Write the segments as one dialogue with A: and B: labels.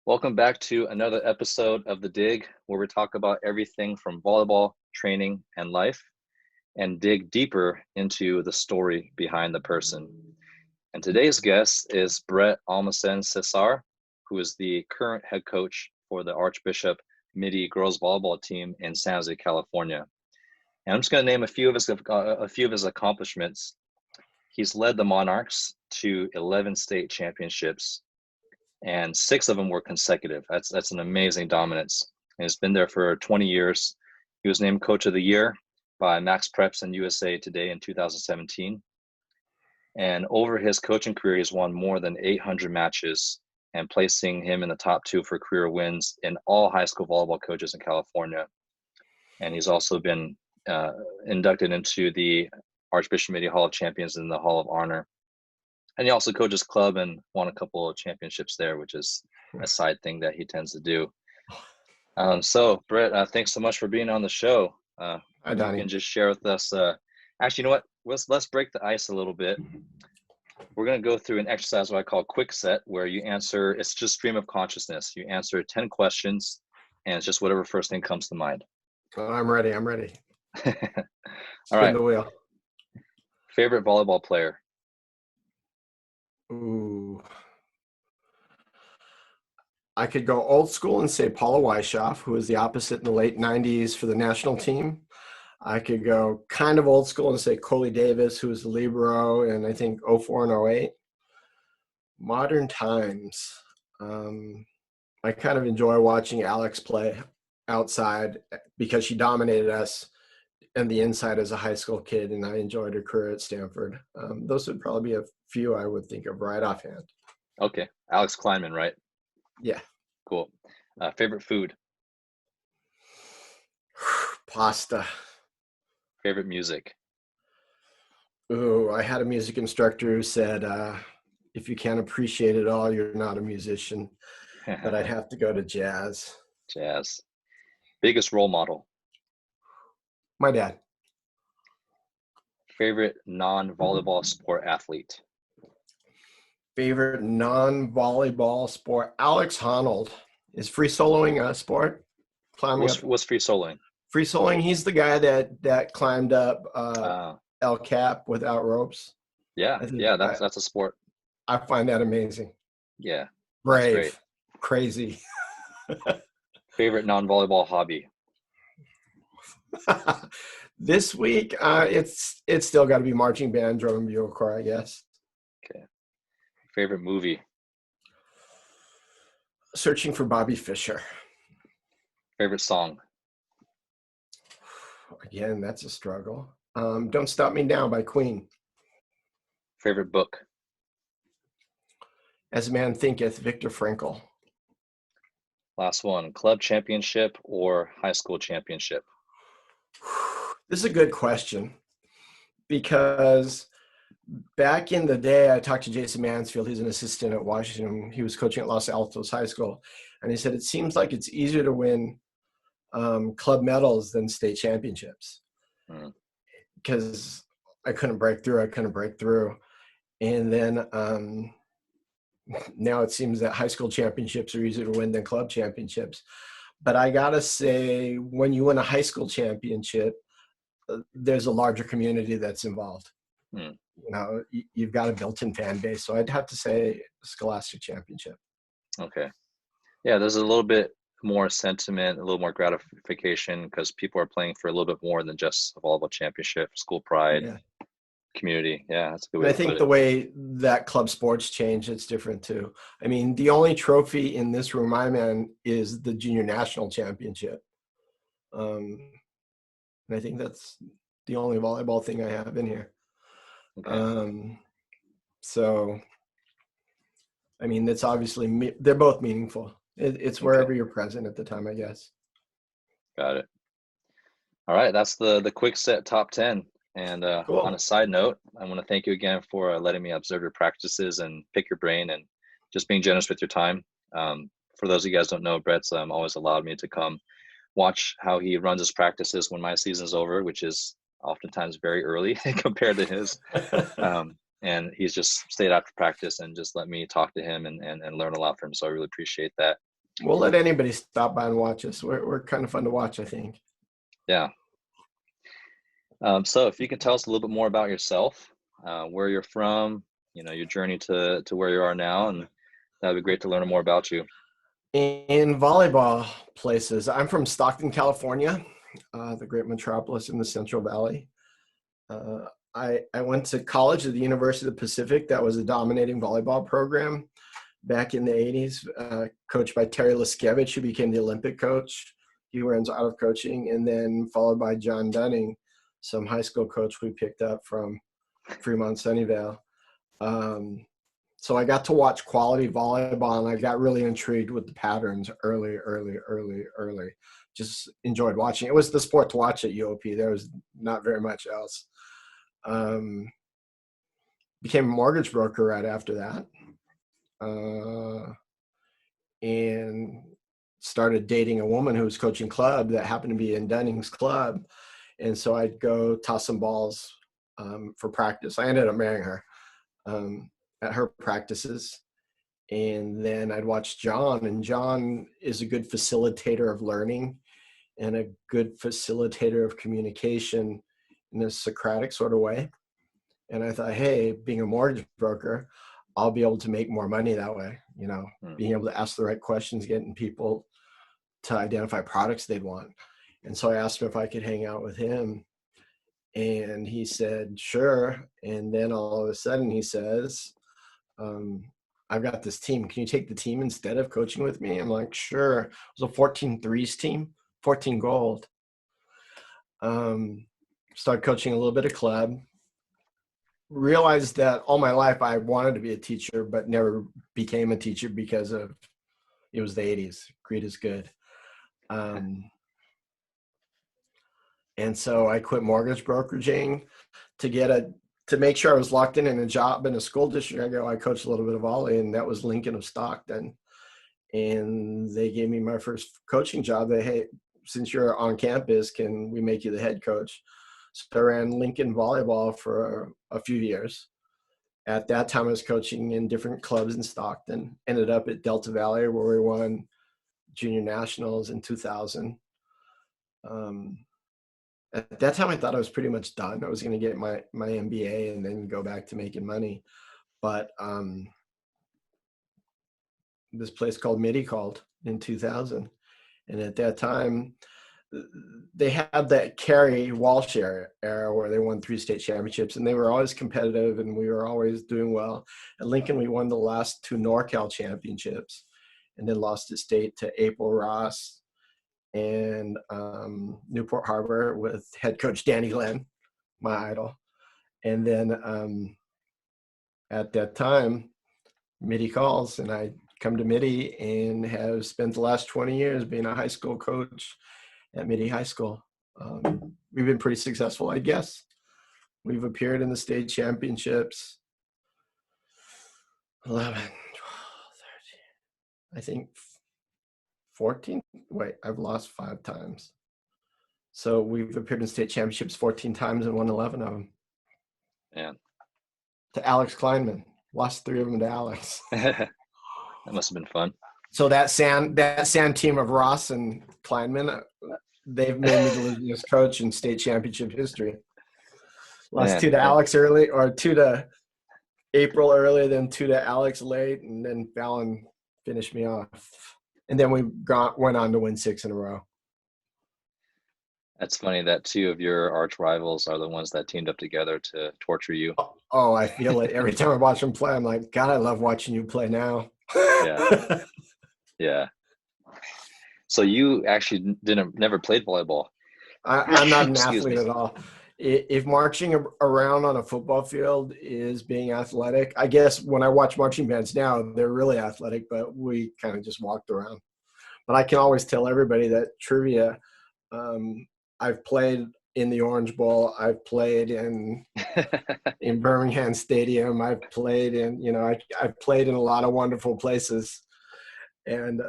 A: Welcome back to another episode of The Dig, where we talk about everything from volleyball, training, and life, and dig deeper into the story behind the person. And today's guest is Bret Almazan-Cezar, who is the current head coach for the Archbishop Mitty girls volleyball team in San Jose, California. And I'm just going to name a few of his accomplishments. He's led the Monarchs to 11 state championships, and 6 of them were consecutive. That's an amazing dominance. And he's been there for 20 years. He was named Coach of the Year by Max Preps and USA Today in 2017. And over his coaching career, he's won more than 800 matches, and placing him in the top 2 for career wins in all high school volleyball coaches in California. And he's also been inducted into the Archbishop Mitty Hall of Champions and the Hall of Honor. And he also coaches club and won a couple of championships there, which is a side thing that he tends to do. So, Bret, thanks so much for being on the show.
B: Hi, Donny.
A: You can just share with us. Actually, you know what? Let's break the ice a little bit. We're going to go through an exercise what I call quick set, where you answer. It's just stream of consciousness. You answer 10 questions, and it's just whatever first thing comes to mind.
B: Oh, I'm ready.
A: All
B: Spin
A: right.
B: the wheel.
A: Favorite volleyball player?
B: Ooh. I could go old school and say Paula Weishoff, who was the opposite in the late 90s for the national team. I could go kind of old school and say Coley Davis, who was the libero in, I think, 04 and 08. Modern times, I kind of enjoy watching Alex play outside because she dominated us and the inside as a high school kid, and I enjoyed her career at Stanford. Those would probably be a few I would think of right offhand.
A: Okay. Alex Kleinman, right?
B: Yeah.
A: Cool. Favorite food?
B: Pasta.
A: Favorite music?
B: Ooh, I had a music instructor who said, if you can't appreciate it all, you're not a musician. But I'd have to go to jazz.
A: Jazz. Biggest role model?
B: My dad.
A: Favorite non-volleyball sport athlete?
B: Favorite non-volleyball sport? Alex Honnold. Is free soloing a sport?
A: What's free soloing?
B: Free soloing, he's the guy that climbed up El Cap without ropes.
A: Yeah, that's a sport.
B: I find that amazing.
A: Yeah.
B: Brave. Crazy.
A: Favorite non-volleyball hobby?
B: This week, it's still got to be marching band, drum and bugle corps, I guess.
A: Okay. Favorite movie?
B: Searching for Bobby Fischer.
A: Favorite song?
B: Again, that's a struggle. Don't Stop Me Now by Queen.
A: Favorite book?
B: As a Man Thinketh, Viktor Frankl.
A: Last one. Club championship or high school championship?
B: This is a good question, because back in the day, I talked to Jason Mansfield. He's an assistant at Washington. He was coaching at Los Altos High School. And he said, it seems like it's easier to win club medals than state championships. Because I couldn't break through. And then now it seems that high school championships are easier to win than club championships. But I got to say, when you win a high school championship, there's a larger community that's involved. You know, you've got a built-in fan base. So I'd have to say Scholastic Championship.
A: Okay. Yeah, there's a little bit more sentiment, a little more gratification, because people are playing for a little bit more than just a volleyball championship, school pride, community. Yeah, that's a good way to put it.
B: I think the way that club sports change, it's different too. I mean, the only trophy in this room I'm in is the junior national championship. And I think that's the only volleyball thing I have in here. Okay. So, I mean, it's obviously, they're both meaningful. It's wherever you're present at the time, I guess.
A: Got it. All right. That's the quick set top 10. And
B: cool.
A: On a side note, I want to thank you again for letting me observe your practices and pick your brain and just being generous with your time. For those of you guys who don't know, Bret's always allowed me to come watch how he runs his practices when my season's over, which is oftentimes very early compared to his. And he's just stayed after practice and just let me talk to him and learn a lot from him. So I really appreciate that.
B: We'll let anybody stop by and watch us. We're kind of fun to watch, I think.
A: Yeah. So if you could tell us a little bit more about yourself, where you're from, your journey to where you are now, and that'd be great to learn more about you.
B: In volleyball places, I'm from Stockton, California, the great metropolis in the Central Valley. I went to college at the University of the Pacific. That was a dominating volleyball program back in the 80s, coached by Terry Liskevich, who became the Olympic coach. He runs out of coaching, and then followed by John Dunning, some high school coach we picked up from Fremont Sunnyvale. So I got to watch quality volleyball, and I got really intrigued with the patterns early. Just enjoyed watching. It was the sport to watch at UOP. There was not very much else. Became a mortgage broker right after that. And started dating a woman who was coaching club that happened to be in Dunning's club. And so I'd go toss some balls for practice. I ended up marrying her at her practices. And then I'd watch John, and John is a good facilitator of learning and a good facilitator of communication in a Socratic sort of way. And I thought, hey, being a mortgage broker, I'll be able to make more money that way, being able to ask the right questions, getting people to identify products they'd want. And so I asked him if I could hang out with him. And he said, sure. And then all of a sudden he says, I've got this team. Can you take the team instead of coaching with me? I'm like, sure. It was a 14 threes team, 14 gold. Started coaching a little bit of club. Realized that all my life I wanted to be a teacher, but never became a teacher because it was the 80s. Greed is good. And so I quit mortgage brokeraging to make sure I was locked in a job in a school district. I coached a little bit of volley, and that was Lincoln of Stockton. And they gave me my first coaching job. Hey, since you're on campus, can we make you the head coach? So I ran Lincoln volleyball for a few years. At that time, I was coaching in different clubs in Stockton. Ended up at Delta Valley, where we won junior nationals in 2000. At that time, I thought I was pretty much done. I was going to get my MBA and then go back to making money. But this place called Mitty called in 2000. And at that time, they had that Kerry Walsh era where they won 3 state championships, and they were always competitive, and we were always doing well. At Lincoln, we won the last 2 NorCal championships, and then lost at state to April Ross and Newport Harbor with head coach Danny Glenn, my idol. And then at that time, Mitty calls, and I come to Mitty and have spent the last 20 years being a high school coach at Mitty High School. We've been pretty successful, I guess. We've appeared in the state championships 11, 12, 13, I think 14. Wait, I've lost 5 times. So we've appeared in state championships 14 times and won 11 of them.
A: Yeah.
B: To Alex Kleinman. Lost 3 of them to Alex.
A: That must have been fun.
B: So that sand team of Ross and Kleinman, they've made me the losingest coach in state championship history. Lost 2 to Alex early, or 2 to April early, then 2 to Alex late, and then Fallon finished me off. And then we went on to win 6 in a row.
A: That's funny that 2 of your arch rivals are the ones that teamed up together to torture you.
B: Oh, I feel it. Every time I watch them play, I'm like, God, I love watching you play now.
A: Yeah. Yeah. So you actually never played volleyball.
B: I'm not an athlete at all. If marching around on a football field is being athletic, I guess when I watch marching bands now, they're really athletic, but we kind of just walked around. But I can always tell everybody that trivia, I've played in the Orange Bowl. I've played in Birmingham Stadium. I've played in, I've played in a lot of wonderful places. And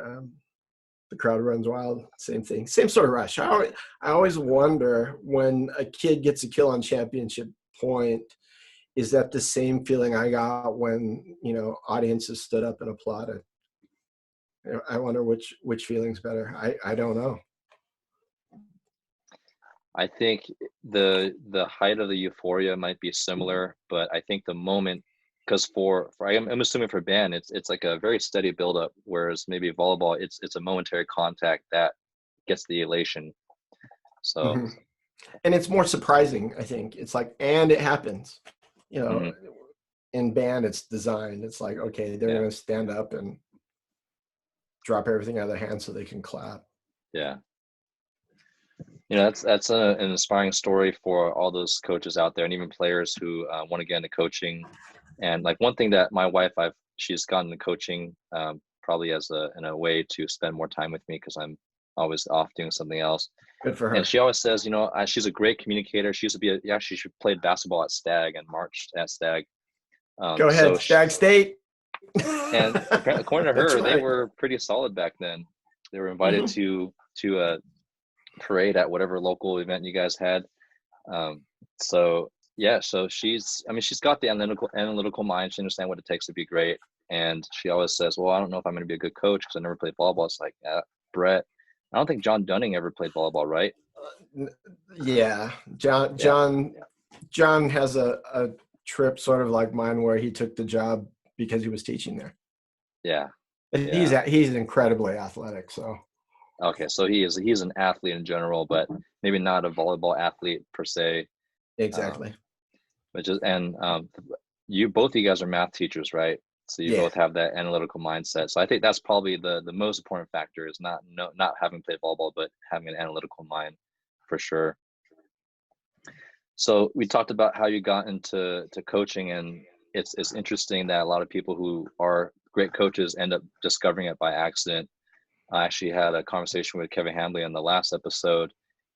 B: the crowd runs wild. Same thing. Same sort of rush. I always wonder when a kid gets a kill on championship point, is that the same feeling I got when, audiences stood up and applauded? I wonder which feeling's better. I don't know.
A: I think the height of the euphoria might be similar, but I think the moment, because for I'm assuming for band, it's like a very steady buildup, whereas maybe volleyball, it's a momentary contact that gets the elation. So,
B: Hmm. And it's more surprising, I think. It's like, and it happens. You know,
A: mhm,
B: in band, it's designed. It's like, okay, they're
A: yeah,
B: going to stand up and drop everything out of their hands so they can clap.
A: yeah. That's an inspiring story for all those coaches out there, and even players who want to get into coaching. And like one thing that my wife, she's gotten into coaching, probably as in a way to spend more time with me because I'm always off doing something else.
B: Good for
A: And
B: her.
A: she always says, she's a great communicator. She used to be actually she played basketball at Stag and marched at Stag.
B: Go ahead, Stag State.
A: And according to
B: That's
A: her, they
B: right.
A: were pretty solid back then. They were invited
B: Hmm.
A: to a parade at whatever local event you guys had. Um, so yeah, so she's got the analytical mind. She understands what it takes to be great. And she always says, well, I don't know if I'm going to be a good coach because I never played volleyball. It's like, Brett, I don't think John Dunning ever played volleyball, right?
B: Yeah, John
A: Yeah,
B: John John has a trip sort of like mine where he took the job because he was teaching there.
A: yeah,
B: And
A: yeah.
B: he's incredibly athletic. So
A: Okay, so he's an athlete in general, but maybe not a volleyball athlete per se. Um,
B: exactly.
A: but just and you both of you guys are math teachers, right? So you
B: Yeah.
A: both have that analytical mindset. So I think that's probably the most important factor is not having played volleyball, but having an analytical mind for sure. So we talked about how you got into coaching, and it's interesting that a lot of people who are great coaches end up discovering it by accident. I actually had a conversation with Kevin Hamley in the last episode,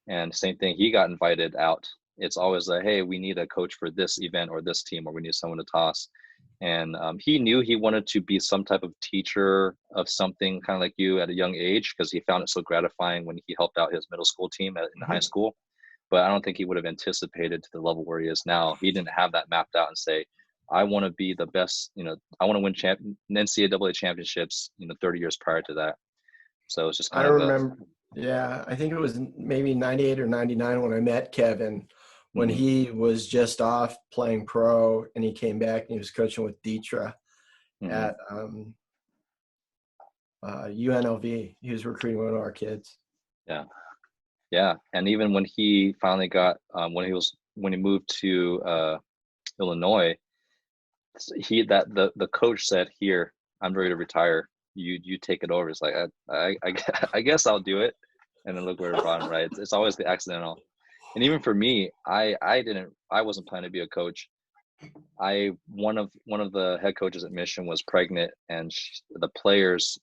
A: and same thing. He got invited out. It's always like, hey, we need a coach for this event or this team, or we need someone to toss. And he knew he wanted to be some type of teacher of something, kind of like you at a young age, because he found it so gratifying when he helped out his middle school team in high
B: Mhm.
A: school. But I don't think he would have anticipated to the level where he is now. He didn't have that mapped out and say, I want to be the best. I want to win NCAA championships. 30 years prior to that. So it's just
B: I
A: kind of a
B: remember, yeah, I think it was maybe 98 or 99 when I met Kevin, when
A: mhm,
B: he was just off playing pro and he came back and he was coaching with Dietra
A: mhm,
B: at UNLV. He was recruiting one of our kids.
A: yeah, yeah. And even when he finally got when he moved to Illinois, he that the coach said, "Here, I'm ready to retire. You take it over." It's like I guess I'll do it. And then look where it brought him. Right? It's always the accidental. And even for me, I wasn't planning to be a coach. One of the head coaches at Mission was pregnant, and the players,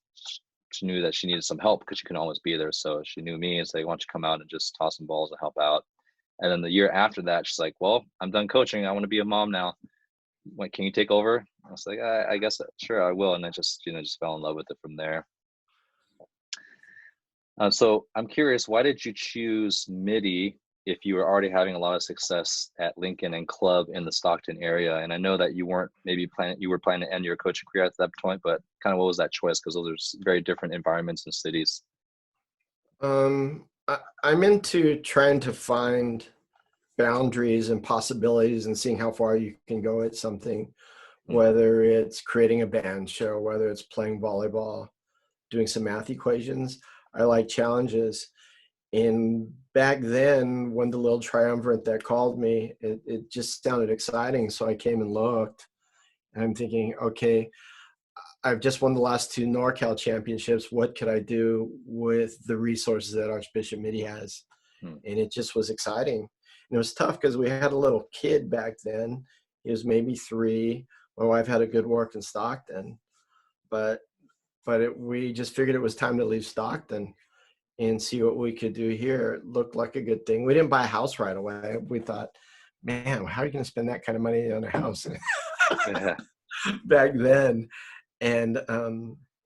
A: she knew that she needed some help because she couldn't always be there. So she knew me and said, "Why don't you come out and just toss some balls and help out?" And then the year after that, she's like, "Well, I'm done coaching. I want to be a mom now. Like, can you take over?" I was like, I guess sure I will. And I just fell in love with it from there. So I'm curious, why did you choose Mitty if you were already having a lot of success at Lincoln and Club in the Stockton area? And I know that you were planning to end your coaching career at that point, but kind of what was that choice? Because those are very different environments and cities.
B: I'm into trying to find boundaries and possibilities and seeing how far you can go at something,
A: Hmm.
B: whether it's creating a band show, whether it's playing volleyball, doing some math equations. I like challenges. And back then, when the little triumvirate that called me, it just sounded exciting. So I came and looked, and I'm thinking, okay, I've just won the last two NorCal championships. What could I do with the resources that Archbishop Mitty has?
A: Hmm.
B: And it just was exciting. And it was tough because we had a little kid back then. He was maybe 3. My wife had a good work in Stockton, but we just figured it was time to leave Stockton and see what we could do here. It looked like a good thing. We didn't buy a house right away. We thought, man, how are you going to spend that kind of money on a house
A: Yeah,
B: back then? And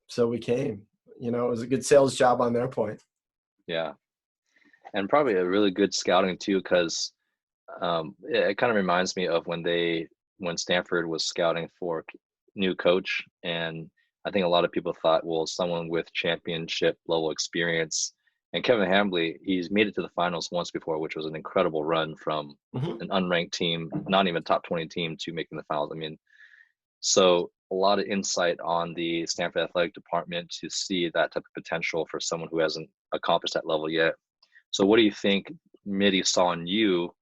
B: so we came. It was a good sales job on their point.
A: yeah, and probably a really good scouting too, because it kind of reminds me of when Stanford was scouting for new coach, and I think a lot of people thought, well, someone with championship level experience, and Kevin Hambly, he's made it to the finals once before, which was an incredible run from
B: Mhm.
A: an unranked team, not even top 20 team, to making the finals. I mean, so a lot of insight on the Stanford athletic department to see that type of potential for someone who hasn't accomplished that level yet. So what do you think Mitty saw in you,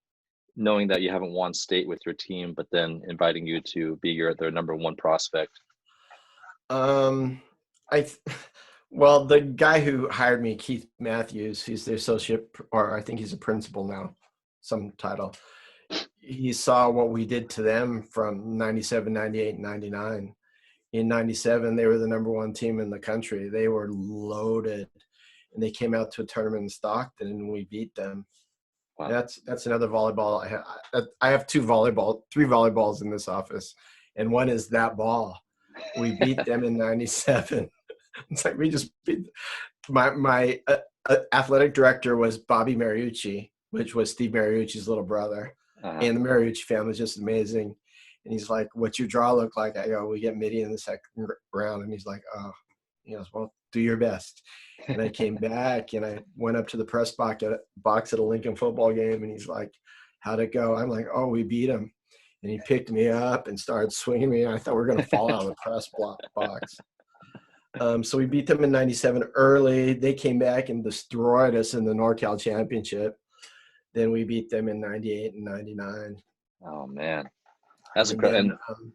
A: knowing that you haven't won state with your team, but then inviting you to be their number one prospect?
B: Um, I, th- well, the guy who hired me, Keith Matthews, he's the associate, or I think he's a principal now, some title. He saw what we did to them from 97, 98, 99. In 97, they were the number one team in the country. They were loaded, and they came out to a tournament in Stockton, and we beat them.
A: Wow.
B: That's another volleyball. I have three volleyballs in this office, and one is that ball. We beat them in 97. It's like we just beat my athletic director was Bobby Mariucci, which was Steve Mariucci's little brother.
A: Uh-huh.
B: And the Mariucci family is just amazing. And he's like, "What's your draw look like?" I go, "We get Mitty in the second round." And he's like, "Oh," he goes, "Well, do your best." And I came back and I went up to the press box at a Lincoln football game, and he's like, "How'd it go?" I'm like, "Oh, we beat him." And he picked me up and started swinging me. And I thought we were going to fall out of the press box. So we beat them in 97 early. They came back and destroyed us in the NorCal championship. Then we beat them in 98 and 99.
A: Oh man, that's
B: And
A: incredible.
B: then
A: And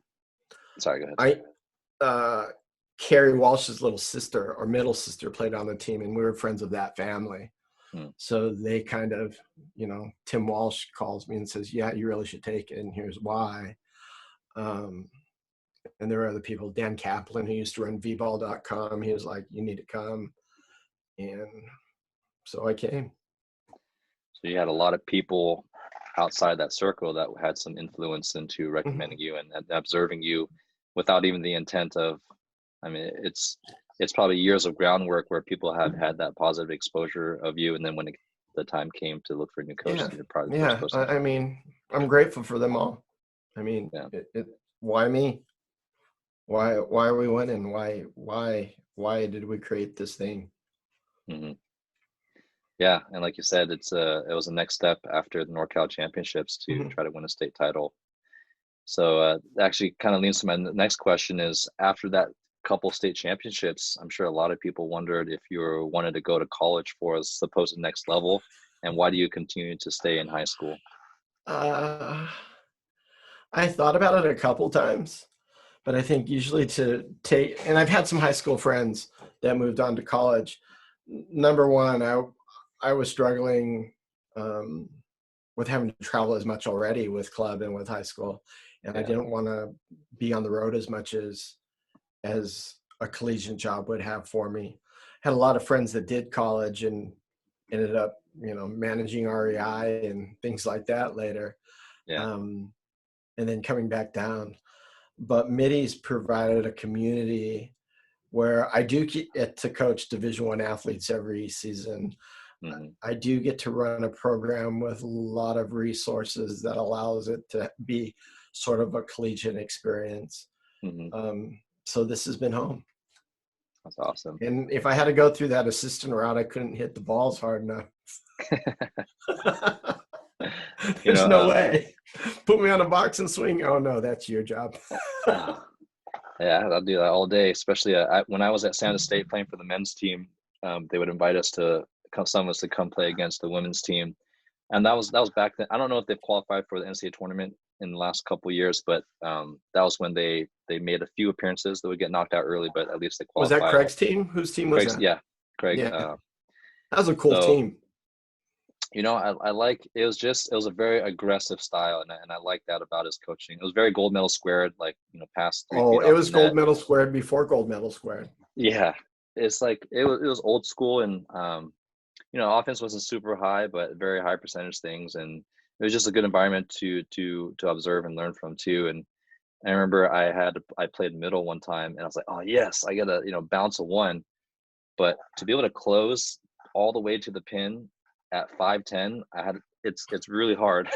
A: sorry, go ahead.
B: Carrie Walsh's little sister or middle sister played on the team, and we were friends of that family.
A: Hmm.
B: So they kind of, Tim Walsh calls me and says, "Yeah, you really should take it, and here's why." And there were other people, Dan Kaplan, who used to run vball.com. He was like, "You need to come." And so I came.
A: So you had a lot of people outside that circle that had some influence into recommending you and observing you without even the intent of, I mean, it's probably years of groundwork where people have had that positive exposure of you, and then when the time came to look for a new coach,
B: Yeah,
A: you're probably the first
B: yeah.
A: person.
B: I mean, I'm grateful for them all. I mean,
A: Yeah.
B: Why me? Why are we winning? Why did we create this thing?
A: Mm-hmm. Yeah, and like you said, it was the next step after the NorCal Championships to try to win a state title. So actually kind of leads to my next question is, after that couple state championships, I'm sure a lot of people wondered if you wanted to go to college for a supposed next level, and why do you continue to stay in high school?
B: I thought about it a couple times, but I think usually and I've had some high school friends that moved on to college. Number one, I was struggling with having to travel as much already with club and with high school. And I didn't want to be on the road as much as a collegiate job would have for me. Had a lot of friends that did college and ended up, managing REI and things like that later.
A: Yeah.
B: And then coming back down. But Mitty's provided a community where I do get to coach Division I athletes every season.
A: Mm-hmm.
B: I do get to run a program with a lot of resources that allows it to be sort of a collegiate experience.
A: Mm-hmm.
B: So this has been home.
A: That's awesome.
B: And if I had to go through that assistant route, I couldn't hit the balls hard enough. There's no way. Put me on a box and swing. Oh no, that's your job.
A: Yeah, I'll do that all day. Especially when I was at San Jose State playing for the men's team, they would invite us some of us to come play against the women's team, and that was back then. I don't know if they've qualified for the NCAA tournament in the last couple of years, but that was when they made a few appearances that would get knocked out early, but at least they qualified.
B: Was that Craig's team? Whose team was that?
A: Yeah, Craig.
B: Yeah. That was a cool team.
A: I like it was a very aggressive style, and I like that about his coaching. It was very gold medal squared, like past 3 feet.
B: It was gold medal squared before gold medal squared.
A: Yeah, it's like it was old school, and offense wasn't super high, but very high percentage things, and it was just a good environment to observe and learn from too. And I remember I played middle one time, and I was like, oh yes, I gotta bounce a one, but to be able to close all the way to the pin at 5'10", it's really hard.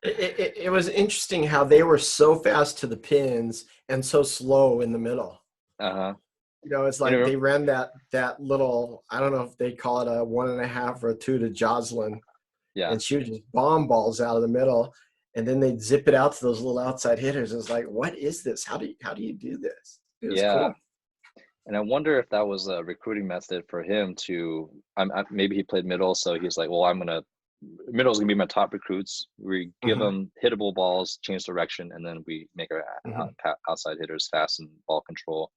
B: It was interesting how they were so fast to the pins and so slow in the middle.
A: Uh-huh.
B: It's
A: You
B: like
A: know,
B: they ran that little, I don't know if they call it a 1.5 or a 2 to Jocelyn,
A: yeah.
B: and she would just bomb balls out of the middle, and then they'd zip it out to those little outside hitters. It's like, what is this? How do you do this? It was
A: Yeah.
B: cool.
A: And I wonder if that was a recruiting method for him to, maybe he played middle, so he's like, well, middle's gonna be my top recruits. We give
B: Hmm.
A: them hittable balls, change direction, and then we make our
B: Hmm.
A: outside hitters fast and ball control.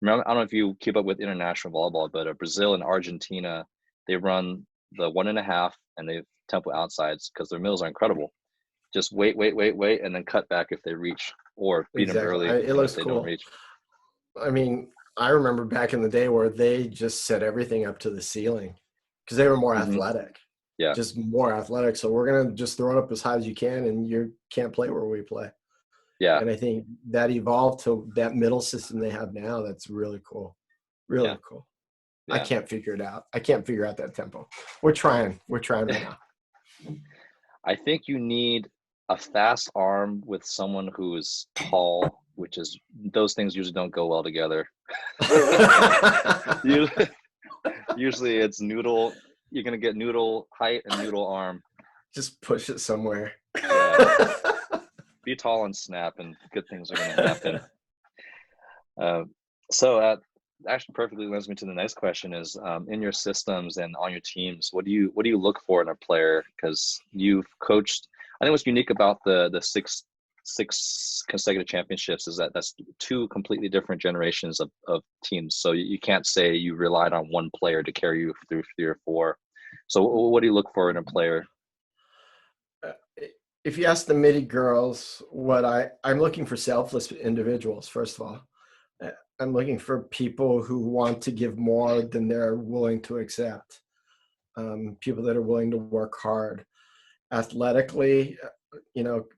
A: Remember, I don't know if you keep up with international volleyball, but Brazil and Argentina, they run the 1.5 and they tempo outsides because their middles are incredible. Just wait, and then cut back if they reach, or beat them
B: Exactly.
A: early,
B: It
A: if
B: looks
A: they don't
B: cool.
A: reach.
B: I mean, I remember back in the day where they just set everything up to the ceiling because they were more
A: Hmm.
B: athletic,
A: Yeah,
B: just more athletic. So we're going to just throw it up as high as you can, and you can't play where we play.
A: yeah,
B: And I think that evolved to that middle system they have now. That's really cool.
A: yeah,
B: Really cool. I
A: yeah.
B: can't figure it out. I can't figure out that tempo. We're trying. We're trying right now.
A: I think you need a fast arm with someone who is tall, which is, those things usually don't go well together. Usually, usually it's noodle. You're gonna get noodle height and noodle arm.
B: Just push it somewhere.
A: Yeah, be tall and snap, and good things are gonna happen. Uh, so actually perfectly leads me to the next question is, in your systems and on your teams, what do you look for in a player? Because you've coached, I think what's unique about the six consecutive championships is that that's two completely different generations of teams. So you can't say you relied on one player to carry you through 3 or 4. So what do you look for in a player?
B: If you ask the Mitty girls, I'm looking for selfless individuals, first of all. I'm looking for people who want to give more than they're willing to accept. People that are willing to work hard. Athletically,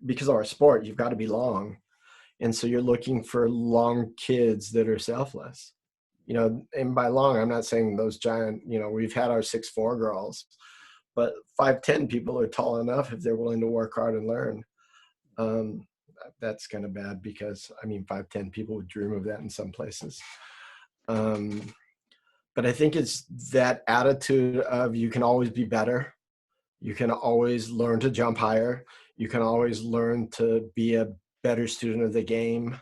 B: because of our sport, you've got to be long. And so you're looking for long kids that are selfless. And by long, I'm not saying those giant, we've had our 6'4" girls, but 5'10" people are tall enough if they're willing to work hard and learn. Um, that's kind of bad because 5'10" people would dream of that in some places. But I think it's that attitude of you can always be better. You can always learn to jump higher. You can always learn to be a better student of the game.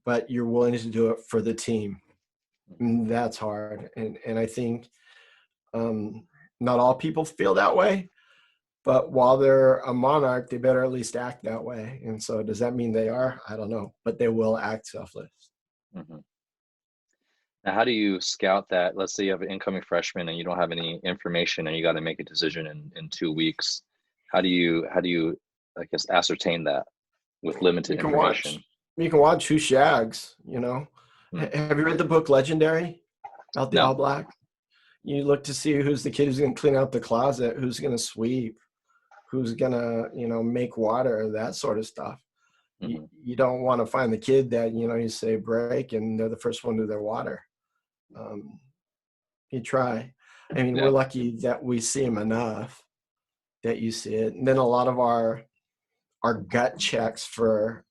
B: But you're willing to do it for the team. And that's hard. And I think not all people feel that way. But while they're a monarch, they better at least act that way. And so does that mean they are? I don't know. But they will act selfless.
A: Mm-hmm. Now, how do you scout that? Let's say you have an incoming freshman and you don't have any information and you got to make a decision in 2 weeks. How do you, I guess, ascertain that with limited
B: You can
A: information?
B: watch. You can watch who shags.
A: Hmm.
B: Have you read the book Legendary about the
A: No.
B: All Black? You look to see who's the kid who's going to clean out the closet, who's going to sweep, who's going to make water, that sort of stuff.
A: Hmm.
B: You don't want to find the kid that you say break and they're the first one to their water. You try. We're
A: Yeah.
B: lucky that we see them enough that you see it. And then a lot of our gut checks for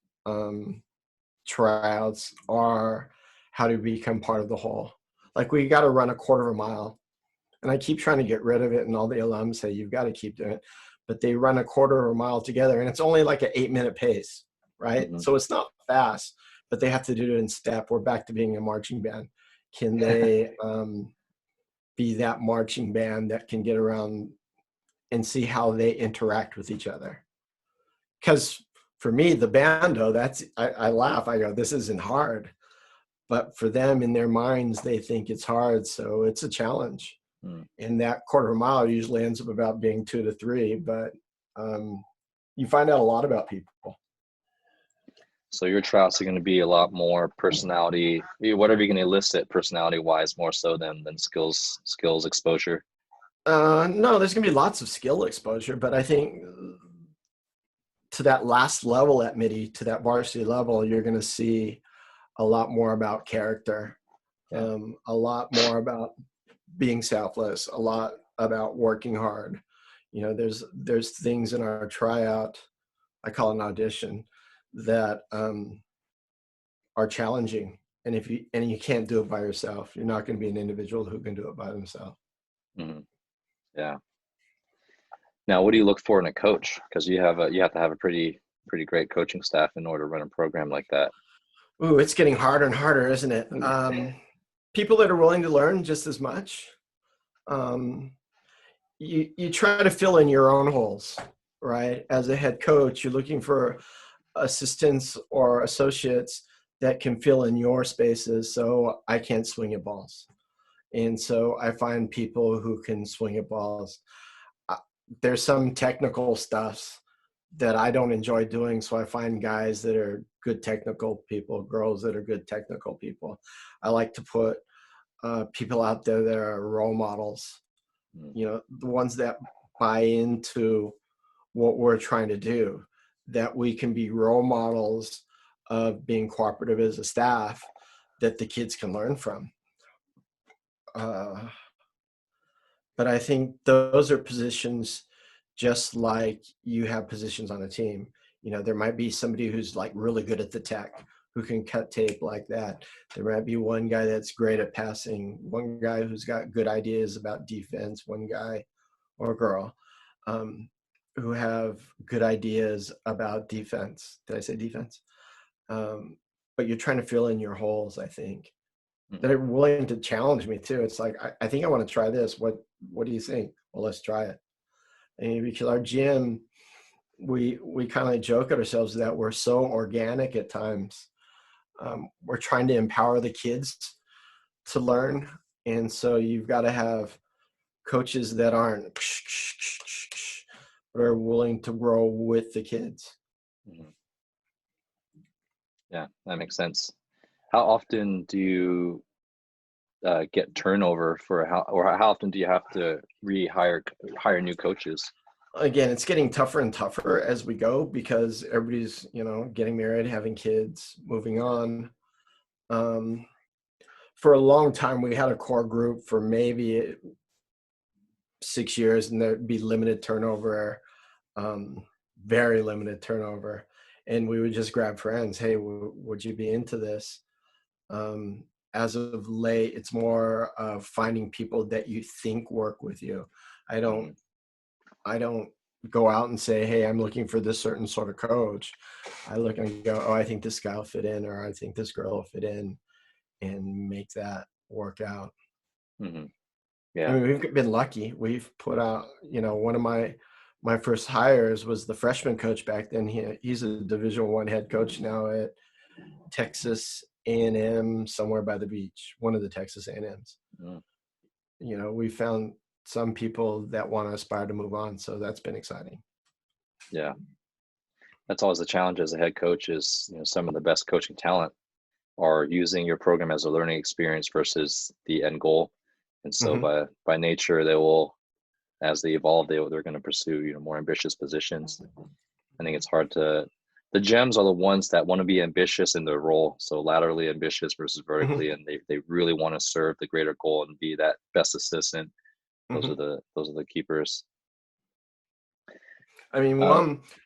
B: tryouts are how to become part of the whole. Like we got to run a quarter of a mile, and I keep trying to get rid of it. And all the alums say you've got to keep doing it, but they run a quarter of a mile together, and it's only like an 8-minute pace, right?
A: Hmm.
B: So it's not fast, but they have to do it in step. We're back to being a marching band. Can they be that marching band that can get around and see how they interact with each other? Because for me, the bando, I laugh. I go, this isn't hard. But for them, in their minds, they think it's hard. So it's a challenge.
A: Hmm.
B: And that quarter of a mile usually ends up about being 2 to 3. But you find out a lot about people.
A: So your tryouts are going to be a lot more personality, whatever you can elicit personality wise, more so than skills exposure.
B: No, there's going to be lots of skill exposure. But I think to that last level at Mitty, to that varsity level, you're going to see a lot more about character,
A: Yeah.
B: a lot more about being selfless, a lot about working hard. There's things in our tryout, I call it an audition, that are challenging. And you can't do it by yourself. You're not going to be an individual who can do it by themselves.
A: Mm-hmm. Yeah. Now, what do you look for in a coach? Because you have to have a pretty great coaching staff in order to run a program like that.
B: Ooh, it's getting harder and harder, isn't it? People that are willing to learn just as much. You try to fill in your own holes, right? As a head coach, you're looking for assistants or associates that can fill in your spaces. So I can't swing at balls. And so I find people who can swing at balls. There's some technical stuff that I don't enjoy doing. So I find guys that are good technical people, girls that are good technical people. I like to put people out there that are role models, the ones that buy into what we're trying to do, that we can be role models of being cooperative as a staff that the kids can learn from. But I think those are positions just like you have positions on a team. There might be somebody who's like really good at the tech, who can cut tape like that. There might be one guy that's great at passing, one guy who's got good ideas about defense, one guy or girl who have good ideas about defense. Did I say defense? But you're trying to fill in your holes, I think. That are willing to challenge me too. It's like, I think I want to try this. What do you think? Well, let's try it. And because our gym, we kind of joke at ourselves that we're so organic at times. We're trying to empower the kids to learn. And so you've got to have coaches that aren't, but are willing to grow with the kids.
A: Yeah, that makes sense. How often do you get turnover how often do you have to hire new coaches?
B: Again, it's getting tougher and tougher as we go because everybody's, getting married, having kids, moving on. For a long time, we had a core group for maybe 6 years, and there'd be limited turnover, very limited turnover. And we would just grab friends. Hey, would you be into this? As of late, it's more of finding people that you think work with you. I don't go out and say, hey, I'm looking for this certain sort of coach. I look and go, oh, I think this guy will fit in, or I think this girl will fit in, and make that work out.
A: Mm-hmm. Yeah.
B: I mean, we've been lucky. We've put out, one of my first hires was the freshman coach back then. He's a Division I head coach now at Texas A&M, somewhere by the beach, one of the Texas A&Ms. We found some people that want to aspire to move on. So that's been exciting.
A: Yeah. That's always the challenge as a head coach is, some of the best coaching talent are using your program as a learning experience versus the end goal. And so by nature, they will, as they evolve, they're going to pursue, more ambitious positions. I think it's hard the gems are the ones that want to be ambitious in their role. So laterally ambitious versus vertically, and they really want to serve the greater goal and be that best assistant. Those are the keepers.
B: I mean,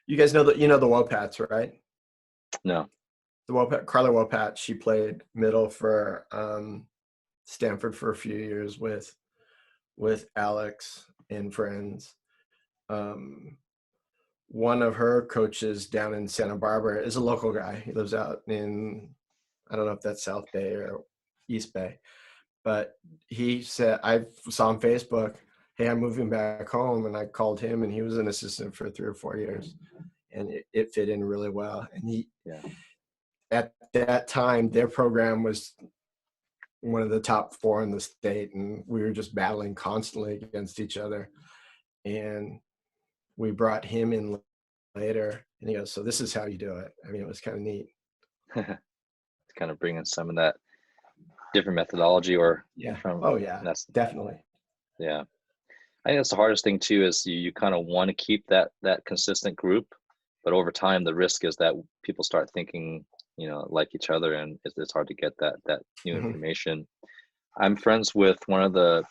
B: you guys know the Wopats, right?
A: No.
B: The Wopat, Carla Wopat, she played middle for Stanford for a few years with Alex and friends. One of her coaches down in Santa Barbara is a local guy. He lives out in, I don't know if that's South Bay or East Bay, but he said, I saw on Facebook, hey, I'm moving back home. And I called him, and he was an assistant for 3 or 4 years, and it fit in really well. And at that time, their program was one of the top 4 in the state, and we were just battling constantly against each other. And we brought him in later, and he goes, so this is how you do it. I mean, it was kind of neat.
A: It's kind of bringing some of that different methodology
B: That's definitely.
A: Yeah. I think that's the hardest thing too, is you kind of want to keep that consistent group, but over time, the risk is that people start thinking, like each other, and it's hard to get that new information. I'm friends with one of the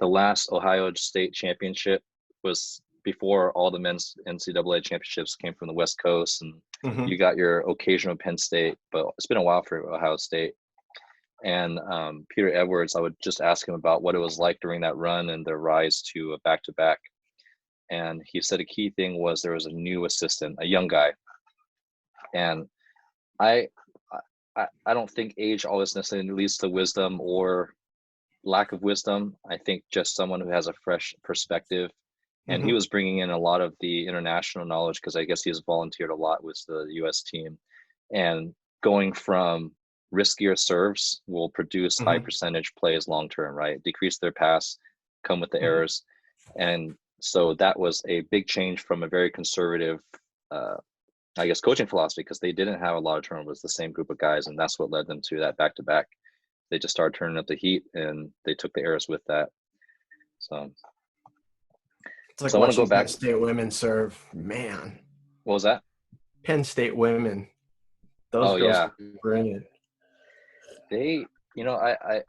A: last Ohio State championship was before all the men's NCAA championships came from the West Coast, and
B: Mm-hmm.
A: you got your occasional Penn State, but it's been a while for Ohio State. And Peter Edwards, I would just ask him about what it was like during that run and their rise to a back-to-back. And he said a key thing was there was a new assistant, a young guy. And I don't think age always necessarily leads to wisdom or lack of wisdom. I think just someone who has a fresh perspective. And he
B: Mm-hmm.
A: was bringing in a lot of the international knowledge because I guess he has volunteered a lot with the U.S. team. And going from riskier serves will produce high
B: Mm-hmm.
A: percentage plays long term, right? Decrease their pass, come with the
B: Mm-hmm.
A: errors. And so that was a big change from a very conservative, I guess, coaching philosophy, because they didn't have a lot of turnovers, the same group of guys. And that's what led them to that back to back. They just started turning up the heat and they took the errors with that. So,
B: It's like
A: so I want to go
B: watching Penn
A: back.
B: State women serve. Man,
A: What was that?
B: Penn State women, those
A: Oh
B: girls
A: yeah,
B: can bring it.
A: they. You know, I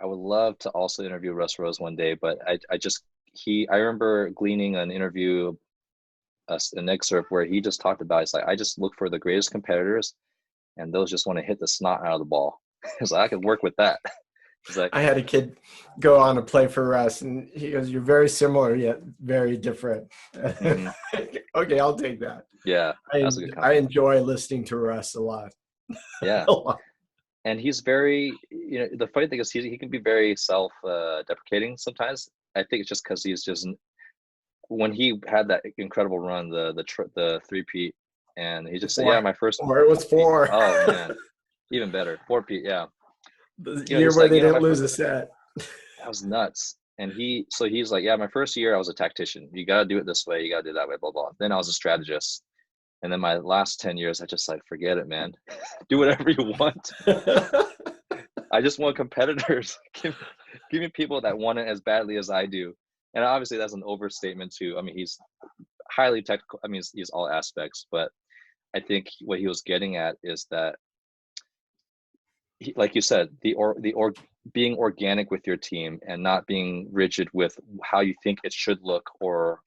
A: would love to also interview Russ Rose one day, but I remember gleaning an interview, an excerpt where he just talked about, it's like, I just look for the greatest competitors, and those just want to hit the snot out of the ball. It's like, I could work with that. It's like,
B: I had a kid go on to play for Russ, and he goes, "You're very similar yet very different."
A: mm-hmm.
B: Okay, I'll take that.
A: Yeah,
B: I
A: that's a good
B: I
A: compliment.
B: enjoy listening to Russ a lot.
A: Yeah,
B: A lot.
A: and he's very, the funny thing is he can be very self deprecating sometimes. I think it's just because he's just, when he had that incredible run, the three-peat, and he just said, yeah,
B: Four,
A: my first,
B: or it was four.
A: oh man, even better, four-peat, yeah.
B: The
A: He
B: year
A: was
B: where
A: like,
B: they
A: my
B: didn't lose a set.
A: that was nuts. And he's like, yeah, my first year I was a tactician. You got to do it this way. You got to do it that way, blah, blah. Then I was a strategist. And then my last 10 years, I just like, forget it, man. Do whatever you want. I just want competitors. give me people that want it as badly as I do. And obviously that's an overstatement too. I mean, he's highly technical. I mean, he's all aspects, but I think what he was getting at is that, like you said, being organic with your team and not being rigid with how you think it should look or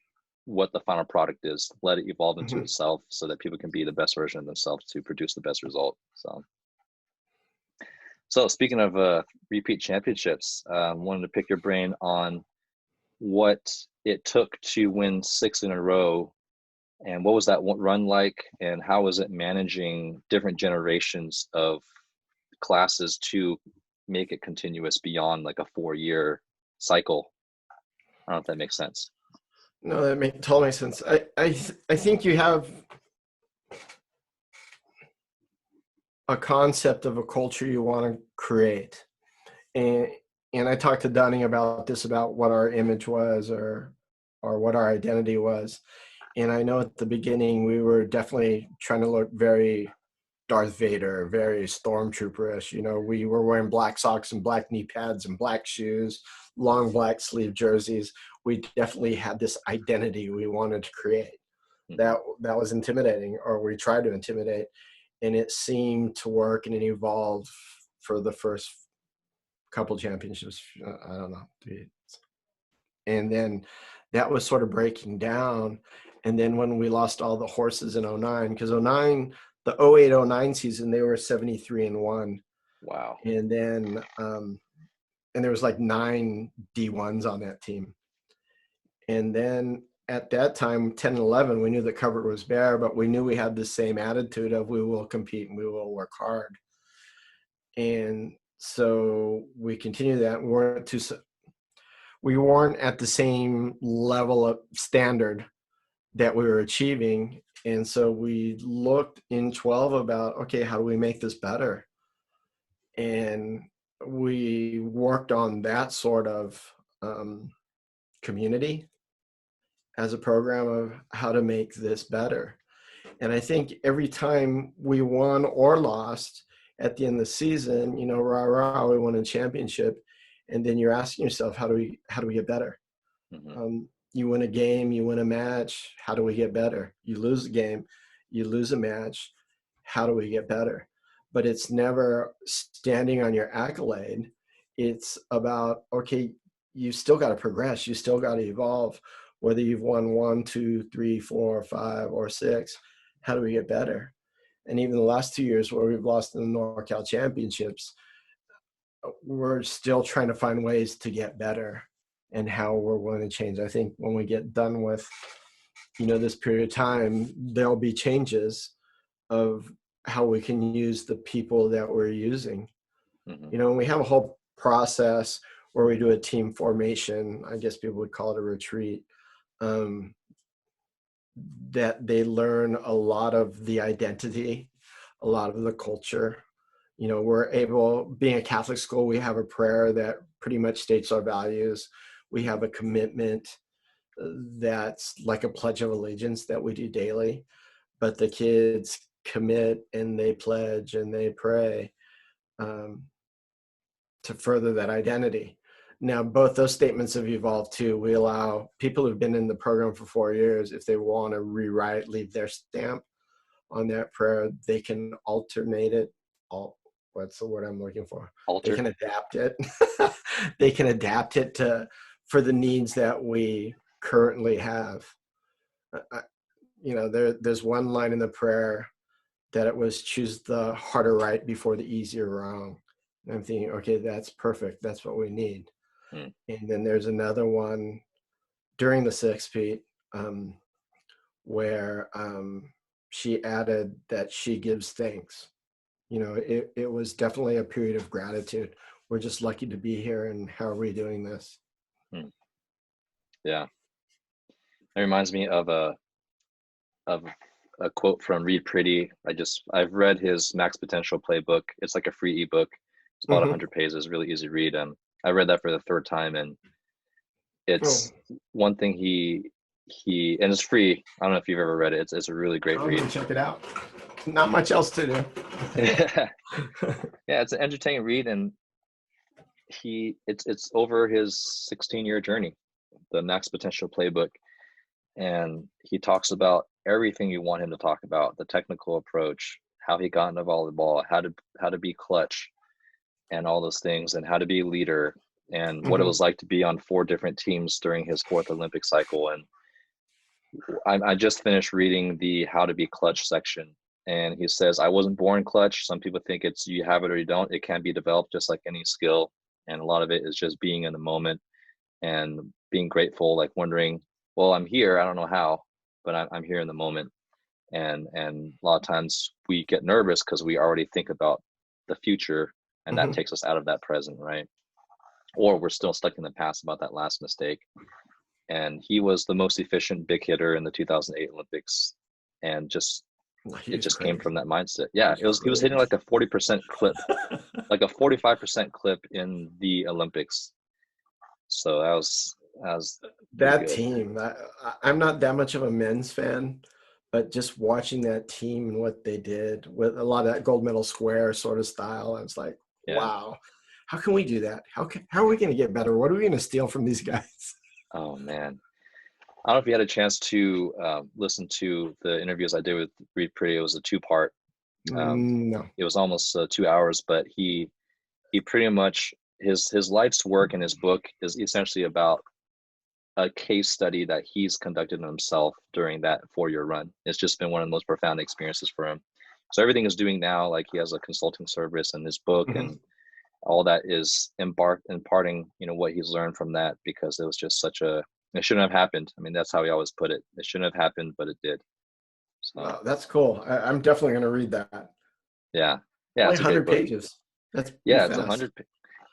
A: what the final product is. Let it evolve into
B: Mhm.
A: itself so that people can be the best version of themselves to produce the best result. So speaking of repeat championships, wanted to pick your brain on what it took to win 6 in a row, and what was that run like, and how was it managing different generations of classes to make it continuous beyond like a 4-year cycle. I don't know if that makes sense.
B: No, that makes totally sense. I think you have a concept of a culture you want to create, and I talked to Donny about this, about what our image was, or what our identity was. And I know at the beginning we were definitely trying to look very Darth Vader, very stormtrooperish. We were wearing black socks and black knee pads and black shoes, long black sleeve jerseys. We definitely had this identity we wanted to create.
A: Mm-hmm.
B: That was intimidating, or we tried to intimidate, and it seemed to work, and it evolved for the first couple championships. I don't know, and then that was sort of breaking down. And then when we lost all the horses in 09, because 09, the 08-09 season, they were 73-1.
A: Wow.
B: And then, and there was like 9 D1s on that team. And then at that time, 10 and 11, we knew the cupboard was bare, but we knew we had the same attitude of, we will compete and we will work hard. And so we continued that. We weren't at the same level of standard that we were achieving. And so we looked in 12 about, okay, how do we make this better? And we worked on that sort of community as a program of how to make this better. And I think every time we won or lost at the end of the season, rah, rah, we won a championship. And then you're asking yourself, how do we get better?
A: Mm-hmm.
B: You win a game, you win a match. How do we get better? You lose a game, you lose a match. How do we get better? But it's never standing on your accolade. It's about, okay, you still got to progress. You still got to evolve. whether you've won 1, 2, 3, 4, 5, or 6, how do we get better? And even the last 2 years where we've lost in the NorCal championships, we're still trying to find ways to get better and how we're willing to change. I think when we get done with, this period of time, there'll be changes of how we can use the people that we're using. And we have a whole process where we do a team formation. I guess people would call it a retreat. That they learn a lot of the identity, a lot of the culture. We're able, being a Catholic school, we have a prayer that pretty much states our values. We have a commitment that's like a pledge of allegiance that we do daily, but the kids commit and they pledge and they pray to further that identity. Now, both those statements have evolved too. We allow people who've been in the program for 4 years, if they want to rewrite, leave their stamp on that prayer, they can alternate it. What's the word I'm looking for?
A: Alter.
B: They can adapt it. They can adapt it for the needs that we currently have. There's one line in the prayer that it was choose the harder right before the easier wrong. And I'm thinking, okay, that's perfect. That's what we need. And then there's another one during the 6-Pete where she added that she gives thanks. It was definitely a period of gratitude. We're just lucky to be here, and how are we doing this?
A: Yeah. It reminds me of a quote from Reed Pretty. I've read his Max Potential Playbook. It's like a free ebook. It's about 100 pages, really easy to read. I read that for the 3rd time, and it's one thing he and it's free. I don't know if you've ever read it. It's a really great read.
B: Check it out. Not much else to do.
A: Yeah, it's an entertaining read, and it's over his 16-year journey, the Max Potential Playbook, and he talks about everything you want him to talk about: the technical approach, how he got into volleyball, how to be clutch, and all those things, and how to be a leader, and what it was like to be on 4 different teams during his 4th Olympic cycle. And I just finished reading the how to be clutch section, and he says, I wasn't born clutch. Some people think it's you have it or you don't. It can be developed just like any skill, and a lot of it is just being in the moment and being grateful, like wondering, well, I'm here, I don't know how, but I'm here in the moment. And a lot of times we get nervous because we already think about the future, and that takes us out of that present, right? Or we're still stuck in the past about that last mistake. And he was the most efficient big hitter in the 2008 Olympics, and it just came from that mindset. Yeah, he was hitting like a 40% clip, like a 45% clip in the Olympics. So that was
B: that team. I'm not that much of a men's fan, but just watching that team and what they did with a lot of that gold medal square sort of style, I was like, wow, how can we do that? How are we going to get better? What are we going to steal from these guys?
A: Oh man, I don't know if you had a chance to listen to the interviews I did with Reed Pretty. It was a 2-part.
B: No.
A: It was almost 2 hours, but he pretty much his life's work in his book is essentially about a case study that he's conducted himself during that 4-year run. It's just been one of the most profound experiences for him. So everything he's doing now, like he has a consulting service and his book and all that is imparting, what he's learned from that, because it was just it shouldn't have happened. I mean, that's how he always put it. It shouldn't have happened, but it did. So
B: wow, that's cool. I'm definitely going to read that.
A: Yeah.
B: Only 100 pages. That's
A: it's 100.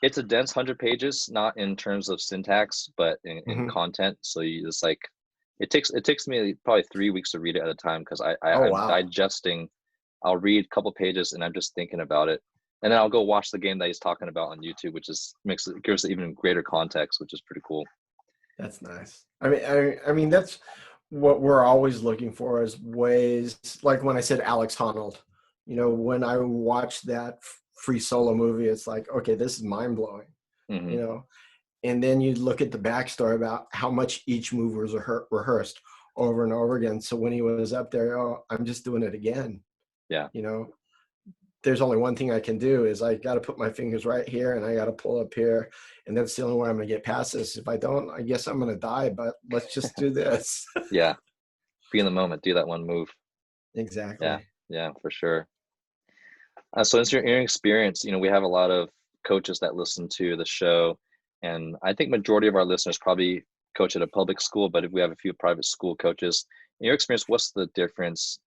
A: It's a dense 100 pages, not in terms of syntax, but in content. So you just like, it takes me probably 3 weeks to read it at a time, because I'm digesting. I'll read a couple pages and I'm just thinking about it, and then I'll go watch the game that he's talking about on YouTube, which gives it even greater context, which is pretty cool.
B: That's nice. I mean, that's what we're always looking for, is ways, like when I said Alex Honnold, when I watched that free solo movie, it's like, okay, this is mind blowing, and then you look at the backstory about how much each move was rehearsed over and over again. So when he was up there, I'm just doing it again.
A: Yeah.
B: there's only one thing I can do is I got to put my fingers right here and I got to pull up here. And that's the only way I'm going to get past this. If I don't, I guess I'm going to die, but let's just do this.
A: Yeah. Be in the moment, do that one move. Yeah.
B: Exactly.
A: Yeah, for sure. So in your experience, we have a lot of coaches that listen to the show, and I think majority of our listeners probably coach at a public school, but if we have a few private school coaches, in your experience, what's the difference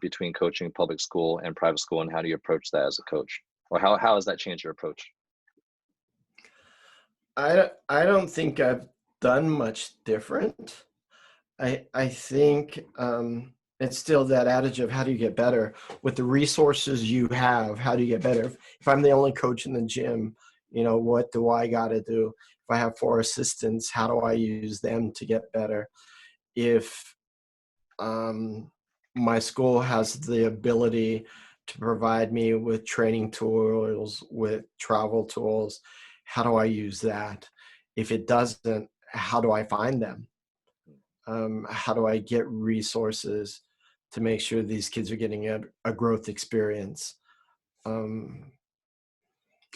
A: between coaching public school and private school, and how do you approach that as a coach? Or how has that changed your approach?
B: I don't think I've done much different. I think it's still that adage of how do you get better with the resources you have? How do you get better? If I'm the only coach in the gym, what do I got to do? If I have 4 assistants, how do I use them to get better? If my school has the ability to provide me with training tools, with travel tools, how do I use that? If it doesn't, how do I find them? How do I get resources to make sure these kids are getting a growth experience?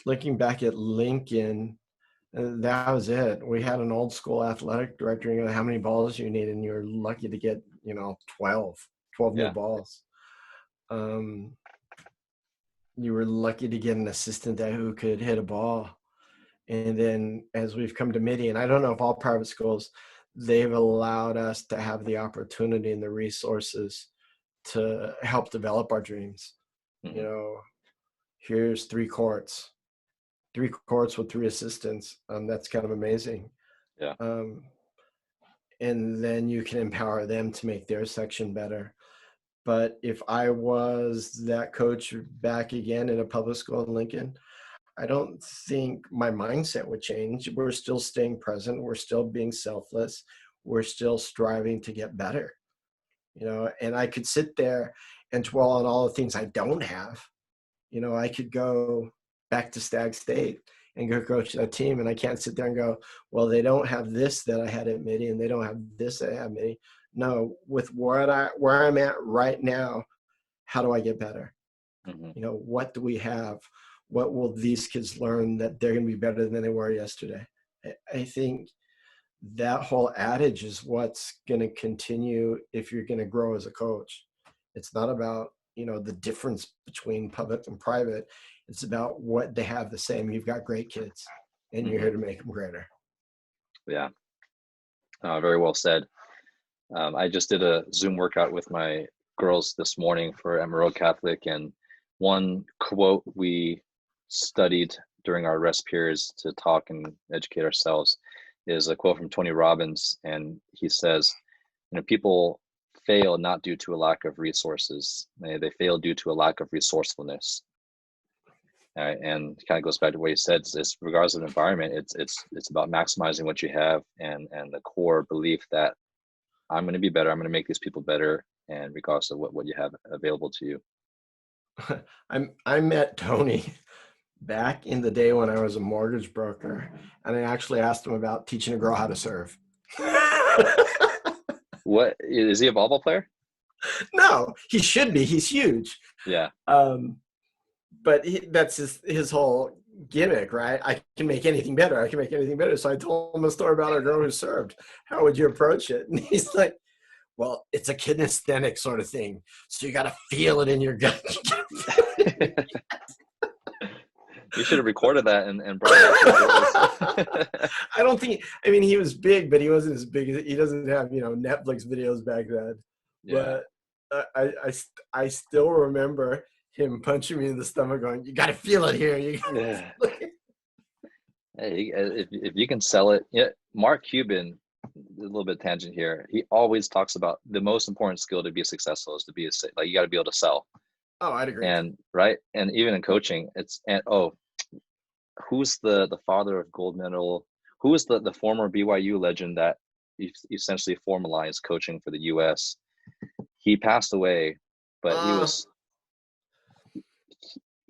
B: Looking back at Lincoln, that was it. We had an old school athletic director, how many balls you need, and you're lucky to get, 12 new balls. You were lucky to get an assistant who could hit a ball. And then as we've come to Mitty, and I don't know if all private schools, they've allowed us to have the opportunity and the resources to help develop our dreams.
A: Mm-hmm.
B: Here's 3 courts with 3 assistants. That's kind of amazing.
A: Yeah.
B: And then you can empower them to make their section better. But if I was that coach back again in a public school in Lincoln, I don't think my mindset would change. We're still staying present. We're still being selfless. We're still striving to get better, and I could sit there and dwell on all the things I don't have. I could go back to Stag State and go coach that team, and I can't sit there and go, well, they don't have this that I had at Mitty, and they don't have this that I had at Mitty. No, with where I'm at right now, how do I get better?
A: Mm-hmm.
B: What do we have? What will these kids learn that they're going to be better than they were yesterday? I think that whole adage is what's going to continue if you're going to grow as a coach. It's not about, the difference between public and private. It's about what they have the same. You've got great kids, and you're here to make them greater.
A: Yeah. Very well said. I just did a Zoom workout with my girls this morning for Emerald Catholic, and one quote we studied during our rest periods to talk and educate ourselves is a quote from Tony Robbins, and he says, people fail not due to a lack of resources; they fail due to a lack of resourcefulness. And it kind of goes back to what he said: is regardless of the environment, it's about maximizing what you have, and the core belief that I'm going to be better. I'm going to make these people better, and regardless of what you have available to you.
B: I met Tony back in the day when I was a mortgage broker, and I actually asked him about teaching a girl how to serve.
A: What is he, a volleyball player?
B: No, he should be. He's huge.
A: Yeah.
B: But that's his whole gimmick, right? I can make anything better. I can make anything better. So I told him a story about a girl who served. How would you approach it? And he's like, well, it's a kinesthetic sort of thing. So you got to feel it in your gut.
A: You should have recorded that and brought it up.
B: I don't think, he was big, but he wasn't as big as, he doesn't have, Netflix videos back then. Yeah. But I still remember him punching me in the stomach going, you got to feel it here.
A: Yeah. Hey, if you can sell it. Yeah, Mark Cuban, a little bit tangent here, he always talks about the most important skill to be successful is to be you got to be able to sell.
B: Oh, I'd agree.
A: And right, and even in coaching, who's the father of gold medal? Who is the former BYU legend that essentially formalized coaching for the U.S.? He passed away, but he was.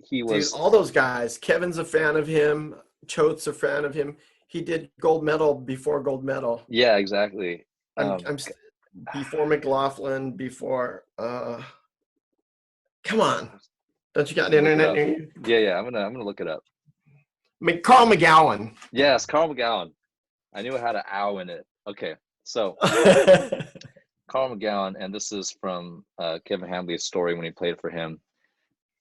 B: Dude, all those guys. Kevin's a fan of him. Choate's a fan of him. He did gold medal before gold medal.
A: Yeah, exactly.
B: I'm before McLaughlin, before. Come on. Don't you got the
A: I'm gonna look it
B: internet
A: up.
B: near you?
A: Yeah. I'm gonna look it up.
B: Carl McGowan.
A: Yes, Carl McGowan. I knew it had an ow in it. Okay, so Carl McGowan, and this is from Kevin Hambley's story when he played for him.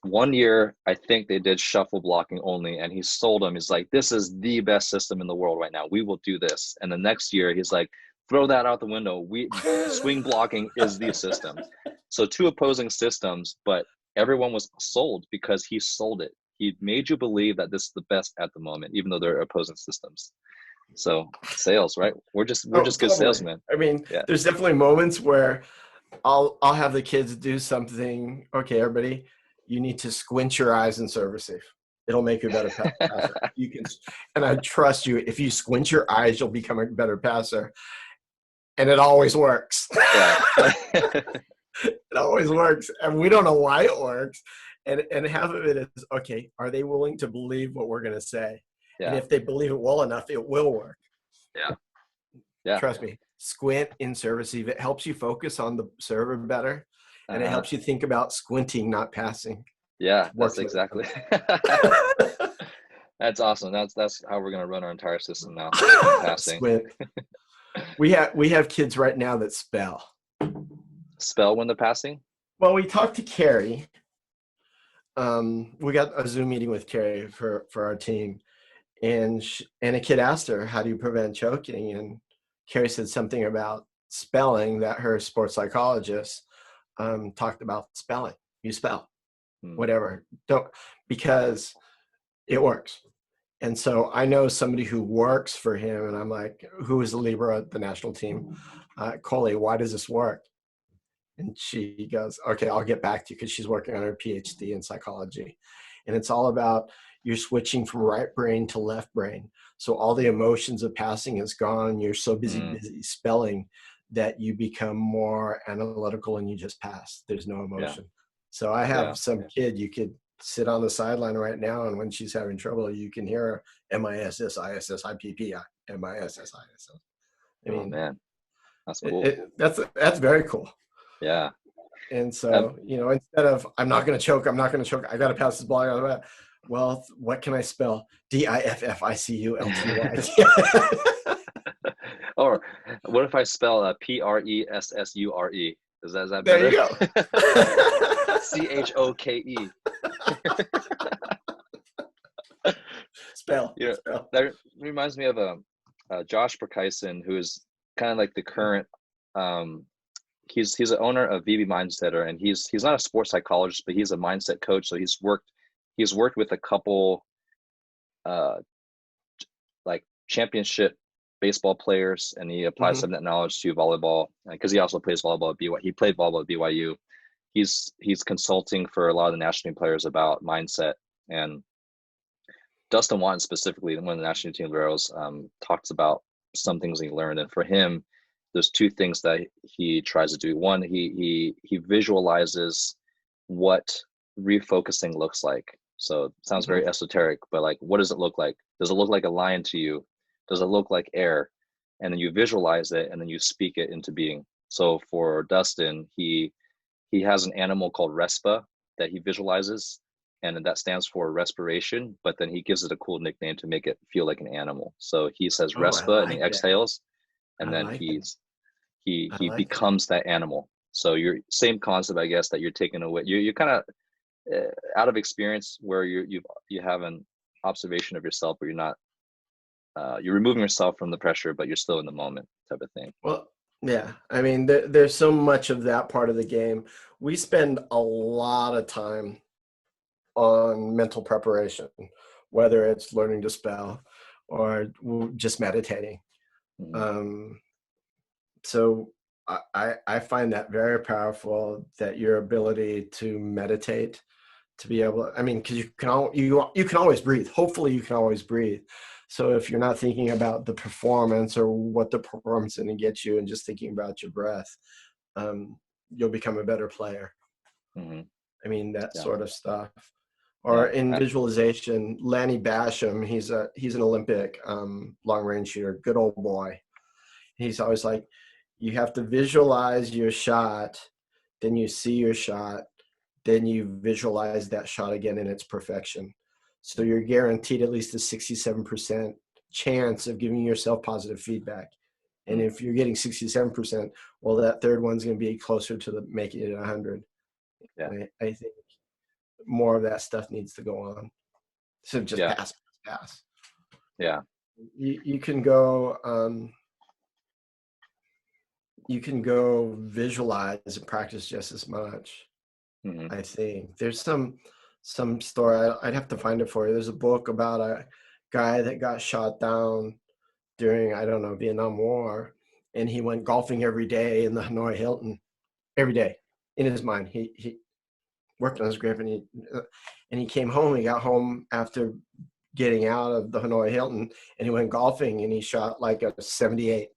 A: One year, I think they did shuffle blocking only, and he sold him. He's like, "This is the best system in the world right now. We will do this." And the next year, he's like, "Throw that out the window. Swing blocking is the system." So two opposing systems, but everyone was sold because he sold it. He made you believe that this is the best at the moment, even though they're opposing systems. So sales, right? We're just good
B: Totally.
A: salesmen.
B: I mean,
A: Yeah.
B: there's definitely moments where I'll have the kids do something. Okay, everybody, you need to squint your eyes and serve receive. It'll make you a better passer. You can, and I trust you. If you squint your eyes, you'll become a better passer. And it always works.
A: Yeah.
B: It always works, and we don't know why it works. And half of it is, okay, are they willing to believe what we're going to say?
A: Yeah.
B: And if they believe it well enough, it will work.
A: Yeah. Yeah.
B: Trust me. Squint in serve receive. It helps you focus on the server better, and it helps you think about squinting, not passing.
A: Yeah, that's exactly. That's awesome. That's how we're gonna run our entire system now. Passing.
B: Squint. We have kids right now that spell.
A: Spell when they're passing?
B: Well, we talked to Carrie. We got a Zoom meeting with Carrie for our team, and a kid asked her, "How do you prevent choking?" And Carrie said something about spelling that her sports psychologist talked about spelling. You spell, whatever. Because it works. And so I know somebody who works for him, and I'm like, who is the Libra at the national team? Coley, why does this work? And she goes, okay, I'll get back to you, because she's working on her PhD in psychology. And it's all about you're switching from right brain to left brain. So all the emotions of passing is gone. You're so busy spelling that you become more analytical and you just pass. There's no emotion. Yeah. So I have some kid, you could sit on the sideline right now, and when she's having trouble, you can hear her MISS, ISS, IPP, MISS, ISS. I mean,
A: man, that's cool.
B: That's very cool.
A: Yeah.
B: And so, instead of, I'm not going to choke, I got to pass this ball. Well, what can I spell? DIFFICULTY.
A: Or what if I spell PRESSURE? Is that better?
B: There you go.
A: CHOKE.
B: Spell.
A: Yeah, spell. That reminds me of Josh Perkyson, who is kind of like the current. He's the owner of VB Mindsetter, and he's not a sports psychologist, but he's a mindset coach. So he's worked with a couple like championship baseball players, and he applies some of that knowledge to volleyball, because he also plays volleyball at BYU. He played volleyball at BYU. He's consulting for a lot of the national team players about mindset, and Dustin Watson specifically, one of the national team liberos, talks about some things he learned, and for him, there's two things that he tries to do. One, he visualizes what refocusing looks like. So it sounds very esoteric, but like, what does it look like? Does it look like a lion to you? Does it look like air? And then you visualize it, and then you speak it into being. So for Dustin, he has an animal called Respa that he visualizes, and that stands for respiration, but then he gives it a cool nickname to make it feel like an animal. So he says Respa, and he exhales, and then he becomes that animal. So you're same concept, I guess, that you're taking away. You're kind of out of experience, where you have an observation of yourself, where you're not you're removing yourself from the pressure, but you're still in the moment, type of thing.
B: Well, yeah, I mean, there's so much of that part of the game. We spend a lot of time on mental preparation, whether it's learning to spell or just meditating. So I find that very powerful, that your ability to meditate, to be able, I mean, because you can always breathe. Hopefully you can always breathe. So if you're not thinking about the performance or what the performance is going to get you, and just thinking about your breath, you'll become a better player. I mean, that sort of stuff. Or in visualization, Lanny Basham, he's an Olympic long range shooter, good old boy. He's always like, you have to visualize your shot, then you see your shot, then you visualize that shot again in its perfection. So you're guaranteed at least a 67% chance of giving yourself positive feedback. And if you're getting 67%, well, that third one's going to be closer to the making it 100.
A: Yeah.
B: I think more of that stuff needs to go on. So just pass.
A: Yeah.
B: You can go visualize and practice just as much. I think there's some story. I'd have to find it for you. There's a book about a guy that got shot down during, I don't know, Vietnam War, and he went golfing every day in the Hanoi Hilton, every day in his mind. He worked on his grip, and he came home. He got home after getting out of the Hanoi Hilton, and he went golfing, and he shot like a 78.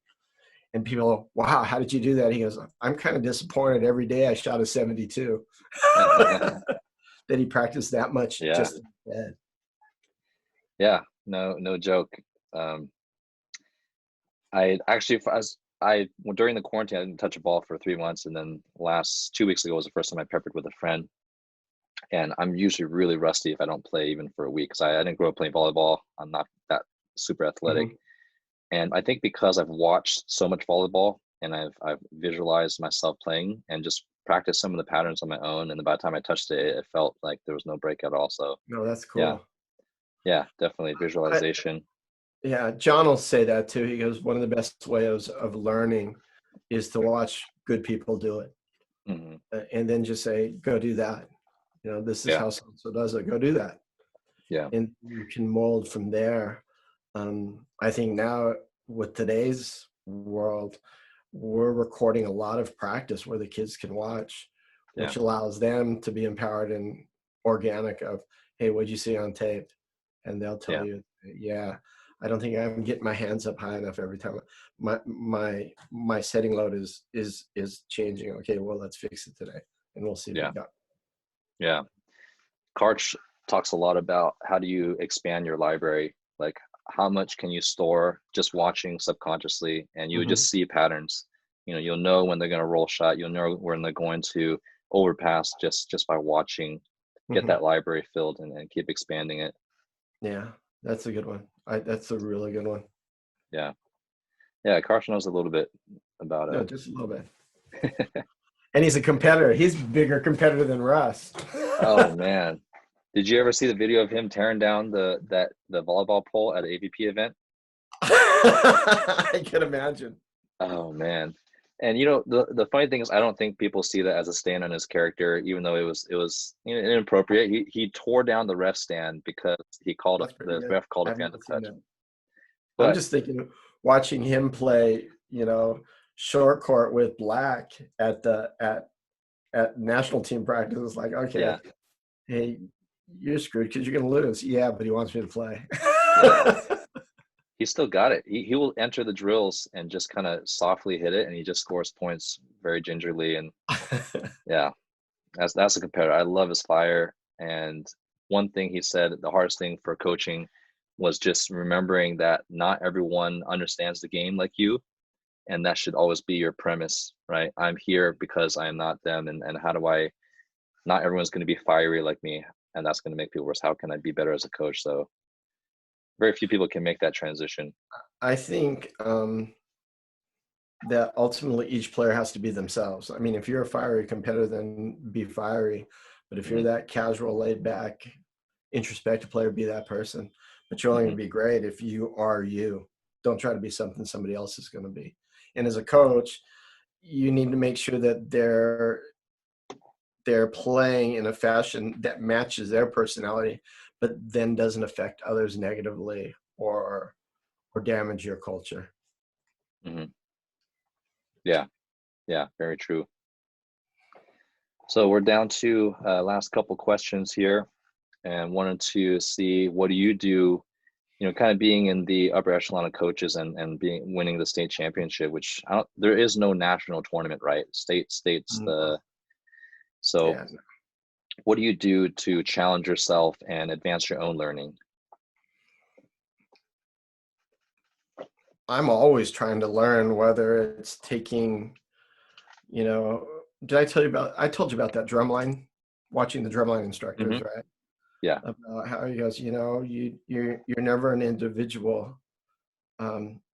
B: And people go, wow, how did you do that? He goes, I'm kind of disappointed. Every day I shot a 72. That he practiced that much just in bed.
A: Yeah, no joke. I actually, during the quarantine, I didn't touch a ball for 3 months, and then last 2 weeks ago was the first time I peppered with a friend. And I'm usually really rusty if I don't play even for a week, because I didn't grow up playing volleyball. I'm not that super athletic. And I think because I've watched so much volleyball and I've visualized myself playing and just practiced some of the patterns on my own, and by the time I touched it, it felt like there was no break at all. So
B: no, that's cool.
A: Yeah, definitely visualization.
B: John will say that too. He goes, one of the best ways of learning is to watch good people do it, and then just say, go do that. This is how so does it. Go do that.
A: Yeah.
B: And you can mold from there. I think now with today's world, we're recording a lot of practice where the kids can watch, which allows them to be empowered and organic of, hey, what'd you see on tape? And they'll tell you, I don't think I'm getting my hands up high enough every time. My setting load is changing. Okay, well, let's fix it today, and we'll see what we got.
A: Yeah. Karch talks a lot about how do you expand your library, like how much can you store just watching subconsciously, and you just see patterns. You'll know when they're going to roll shot. You'll know when they're going to overpass just by watching. Get that library filled and keep expanding it.
B: Yeah, that's a good one. That's a really good one.
A: Yeah. Karch knows a little bit about it.
B: No, just a little bit. And he's a competitor. He's a bigger competitor than Russ.
A: Oh man. Did you ever see the video of him tearing down the volleyball pole at an AVP event?
B: I can imagine.
A: Oh man. And the funny thing is, I don't think people see that as a stand on his character, even though it was inappropriate. He tore down the ref stand because the ref called a hand touch.
B: But I'm just thinking, watching him play, short court with Black at national team practice is like, okay, hey, you're screwed because you're going to lose. Yeah, but he wants me to play.
A: He still got it. He will enter the drills and just kind of softly hit it, and he just scores points very gingerly. And that's a competitor. I love his fire. And one thing he said, the hardest thing for coaching was just remembering that not everyone understands the game like you, and that should always be your premise, right? I'm here because I am not them, and how do I? Not everyone's going to be fiery like me, and that's going to make people worse. How can I be better as a coach? So very few people can make that transition.
B: I think that ultimately each player has to be themselves. I mean, if you're a fiery competitor, then be fiery. But if you're that casual, laid back, introspective player, be that person. But you're only going to be great if you are you. Don't try to be something somebody else is going to be. And as a coach, you need to make sure that they're playing in a fashion that matches their personality, but then doesn't affect others negatively or damage your culture.
A: Yeah, very true. So we're down to last couple questions here, and wanted to see, what do you do, kind of being in the upper echelon of coaches and winning the state championship, which there is no national tournament, right? States what do you do to challenge yourself and advance your own learning?
B: I'm always trying to learn, whether it's taking, I told you about that drum line watching the drumline instructors,
A: Mm-hmm.
B: right?
A: Yeah.
B: About how he goes, you're never an individual.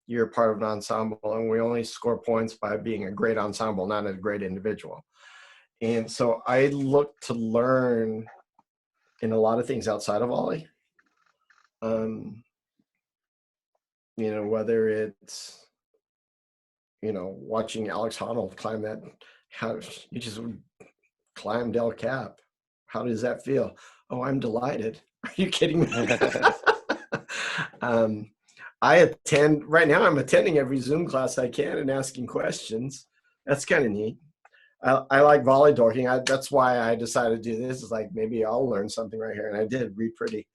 B: You're part of an ensemble, and we only score points by being a great ensemble, not a great individual. And so I look to learn in a lot of things outside of volley. Whether it's, watching Alex Honnold climb that, how you just climb Del Cap. How does that feel? Oh, I'm delighted. Are you kidding me? Right now I'm attending every Zoom class I can and asking questions. That's kind of neat. I like volley dorking. That's why I decided to do this. Is like, maybe I'll learn something right here. And I did, read pretty.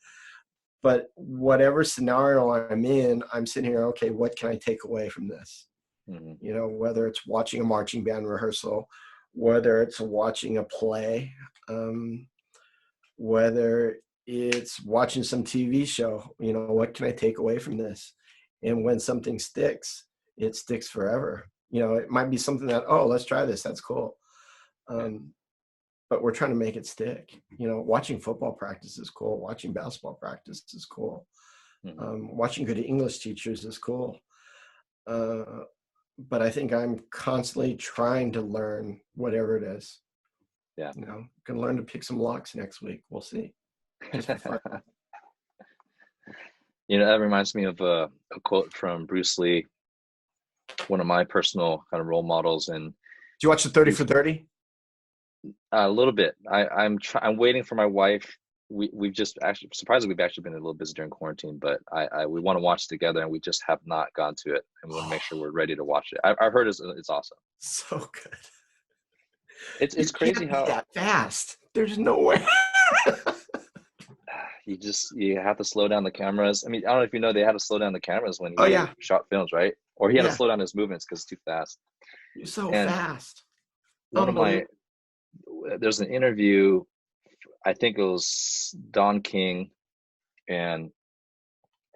B: But whatever scenario I'm in, I'm sitting here, okay, what can I take away from this?
A: Mm-hmm.
B: Whether it's watching a marching band rehearsal, whether it's watching a play, whether it's watching some TV show, what can I take away from this? And when something sticks, it sticks forever. It might be something that, oh, let's try this. That's cool. But we're trying to make it stick. Watching football practice is cool. Watching basketball practice is cool.
A: Mm-hmm.
B: Watching good English teachers is cool. But I think I'm constantly trying to learn whatever it is.
A: Yeah.
B: Gonna learn to pick some locks next week. We'll see. Just for fun.
A: That reminds me of a quote from Bruce Lee, one of my personal kind of role models. And
B: Do you watch the 30 for 30?
A: a little bit. I'm waiting for my wife. We've just actually, surprisingly, we've actually been a little busy during quarantine, but we want to watch together, and we just have not gone to it, and we want to make sure we're ready to watch it. I've heard it's awesome.
B: So good.
A: It's crazy how
B: that fast. There's no way.
A: you have to slow down the cameras. I mean, I don't know if you know, they had to slow down the cameras when he shot films, right? Or he had to slow down his movements because it's too fast.
B: You're so
A: And
B: fast.
A: There's an interview, I think it was Don King, and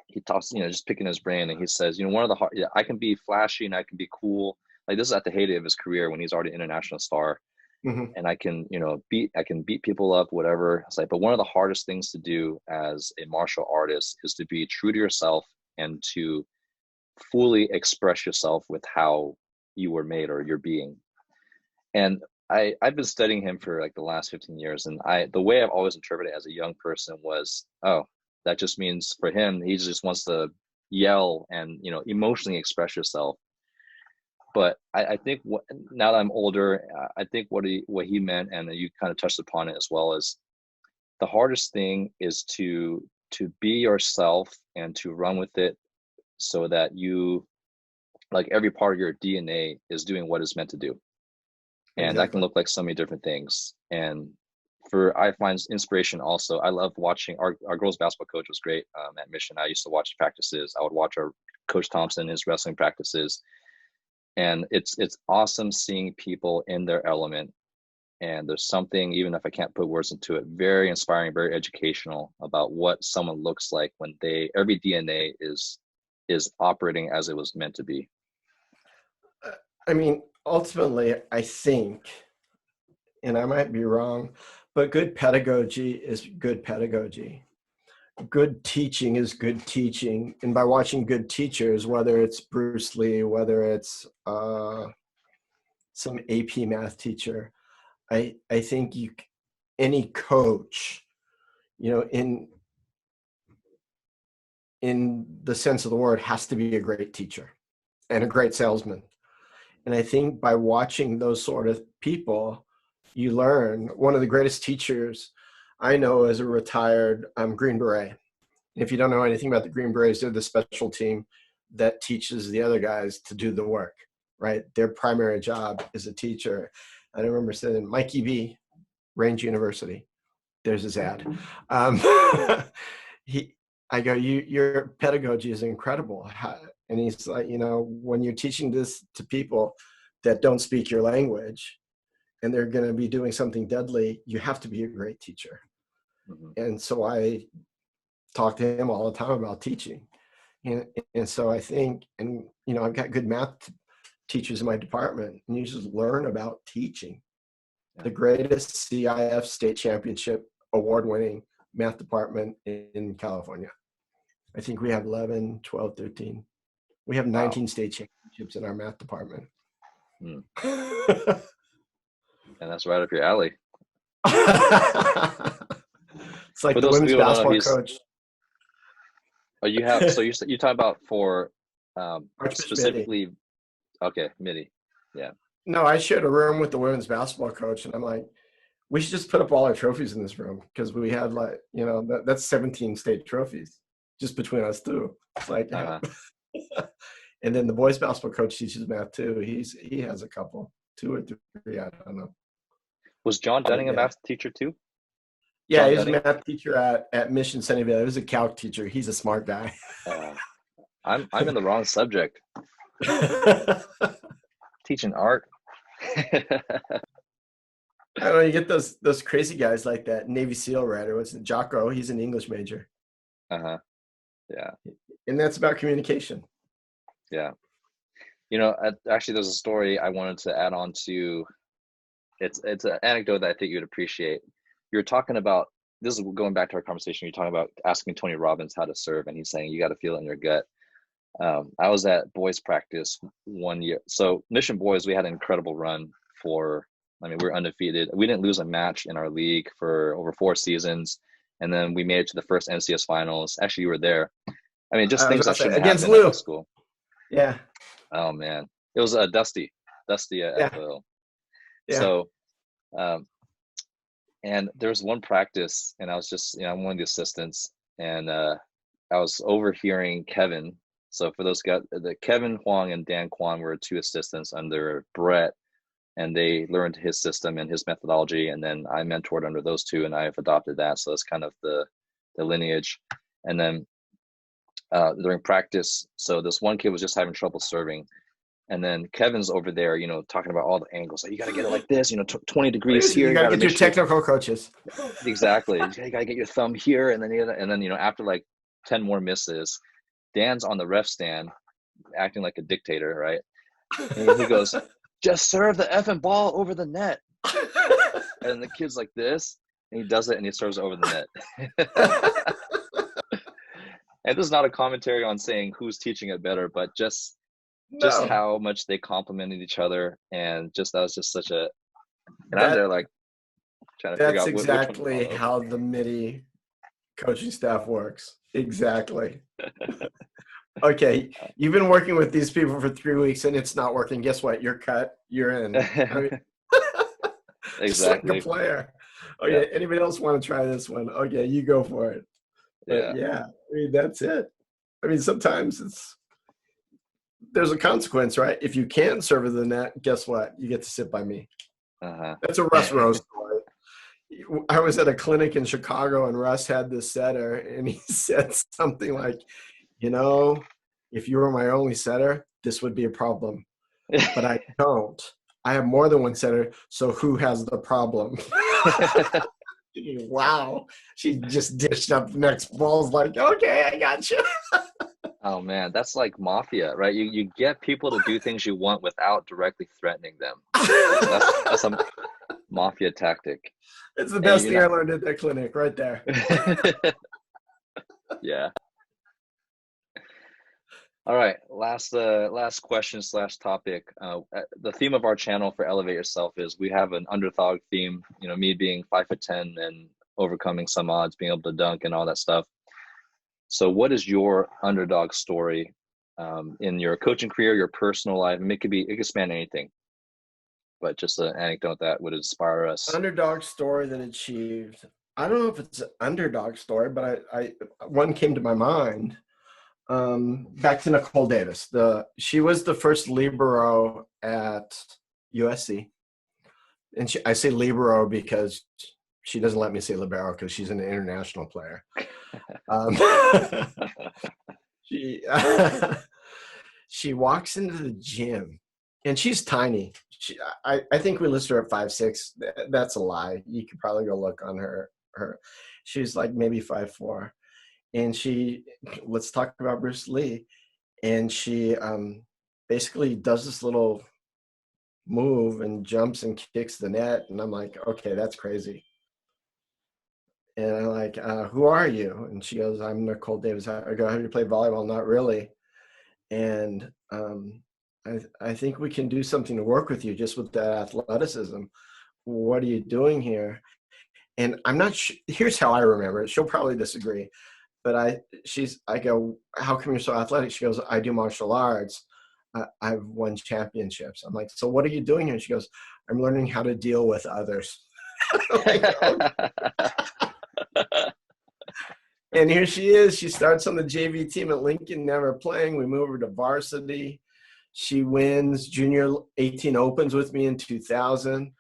A: he talks, just picking his brain, and he says, one of the I can be flashy and I can be cool. Like, this is at the heyday of his career when he's already an international star.
B: Mm-hmm.
A: And I can beat people up, whatever. It's like, but one of the hardest things to do as a martial artist is to be true to yourself and to fully express yourself with how you were made or your being. And I've been studying him for like the last 15 years. And the way I've always interpreted it as a young person was, oh, that just means for him, he just wants to yell and, emotionally express yourself. But I think now that I'm older, I think what he meant, and you kind of touched upon it as well, is the hardest thing is to be yourself and to run with it, so that you, like, every part of your DNA is doing what it's meant to do. And that can look like so many different things. And I find inspiration also. I love watching our girls basketball coach was great at Mission. I used to watch practices. I would watch our Coach Thompson, his wrestling practices. And it's awesome seeing people in their element. And there's something, even if I can't put words into it, very inspiring, very educational about what someone looks like when every DNA is operating as it was meant to be.
B: I mean, ultimately, I think, and I might be wrong, but good pedagogy is good pedagogy. Good teaching is good teaching. And by watching good teachers, whether it's Bruce Lee, whether it's some AP math teacher, I think any coach, in the sense of the word, has to be a great teacher and a great salesman. And I think by watching those sort of people, you learn. One of the greatest teachers I know is a retired Green Beret. If you don't know anything about the Green Berets, they're the special team that teaches the other guys to do the work, right? Their primary job is a teacher. I remember saying, Mikey B, Range University, there's his ad. I go, your pedagogy is incredible. And he's like, when you're teaching this to people that don't speak your language and they're going to be doing something deadly, you have to be a great teacher. Mm-hmm. And so I talk to him all the time about teaching. And so I think, and, I've got good math teachers in my department, and you just learn about teaching. the greatest CIF state championship award-winning math department in California. I think we have 11, 12, 13. We have 19 state championships in our math department.
A: And that's right up your alley.
B: It's like the women's basketball coach.
A: Oh, you have, so you talk about for
B: specifically.
A: Mitty. Okay, Mitty. Yeah.
B: No, I shared a room with the women's basketball coach, and I'm like, we should just put up all our trophies in this room, because we had, like, you know, that's 17 state trophies just between us two. It's like, and then the boys basketball coach teaches math too. He has a couple, 2 or 3, I don't know. Was
A: John Dunning a math teacher too?
B: Yeah, John he's Dunning? A math teacher at Mission Sunnyvale. He was a calc teacher. He's a smart guy.
A: I'm in the wrong subject. Teaching art.
B: I don't know, you get those crazy guys like that Navy SEAL writer. What's it, Jocko? He's an English major.
A: Yeah.
B: And that's about communication.
A: Yeah. You know, actually, there's a story I wanted to add on to. It's an anecdote that I think you'd appreciate. You're talking about, this is going back to our conversation, you're talking about asking Tony Robbins how to serve, and he's saying you got to feel it in your gut. I was at boys practice one year. So Mission Boys, we had an incredible run we were undefeated. We didn't lose a match in our league for over 4 seasons. And then we made it to the first NCS finals. Actually, you were there. I mean, just things that shouldn't happen in high school.
B: Yeah.
A: Oh, man. It was Dusty at FL.
B: Yeah.
A: So, and there was one practice, and I was just, I'm one of the assistants, and I was overhearing Kevin. So for those guys, Kevin Huang and Dan Kwan were 2 assistants under Bret, and they learned his system and his methodology, and then I mentored under those 2, and I've adopted that. So it's kind of the lineage. And then during practice, so this one kid was just having trouble serving, and then Kevin's over there, talking about all the angles. Like, you got to get it like this, 20 degrees here.
B: You got to get your technical coaches.
A: Exactly. You got to get your thumb here, and then after like 10 more misses, Dan's on the ref stand, acting like a dictator, right? And he goes, "Just serve the effing ball over the net." And the kid's like this, and he does it, and he serves over the net. And this is not a commentary on saying who's teaching it better, but just how much they complimented each other, and that was just such a. And I'm there like trying to figure out.
B: That's exactly how the Mitty coaching staff works. Exactly. Okay, you've been working with these people for 3 weeks and it's not working. Guess what? You're cut. You're in. I mean,
A: exactly.
B: Like a player. Okay, anybody else want to try this one? Okay, you go for it. But I mean, that's it. I mean, sometimes there's a consequence, right? If you can't serve the net, guess what? You get to sit by me. That's a Russ Rose story. I was at a clinic in Chicago, and Russ had this setter, and he said something like, if you were my only setter, this would be a problem. But I don't. I have more than one setter, so who has the problem? Wow. She just dished up the next balls like, okay, I got you.
A: Oh, man, that's like mafia, right? You get people to do things you want without directly threatening them. That's a mafia tactic.
B: It's the best thing I learned at that clinic right there.
A: Yeah. All right, last question / topic. The theme of our channel for Elevate Yourself is we have an underdog theme. Me being 5'10" and overcoming some odds, being able to dunk and all that stuff. So, what is your underdog story in your coaching career, your personal life? And it could span anything, but just an anecdote that would inspire us.
B: Underdog story that achieved. I don't know if it's an underdog story, but one came to my mind. Back to Nicole Davis. She was the first libero at USC. And I say libero because she doesn't let me say libero because she's an international player. She walks into the gym, and she's tiny. I think we listed her at 5'6". That's a lie. You could probably go look on her. She's like maybe 5'4". And let's talk about Bruce Lee. And she basically does this little move and jumps and kicks the net. And I'm like, okay, that's crazy. And I'm like, who are you? And she goes, I'm Nicole Davis. I go, have you played volleyball? Not really. And I think we can do something to work with you just with that athleticism. What are you doing here? And I'm not sure. Here's how I remember it. She'll probably disagree. But I go, how come you're so athletic? She goes, I do martial arts. I've won championships. I'm like, so what are you doing here? She goes, I'm learning how to deal with others. Like, okay. And here she is. She starts on the JV team at Lincoln, never playing. We move her to varsity. She wins junior 18 opens with me in 2000.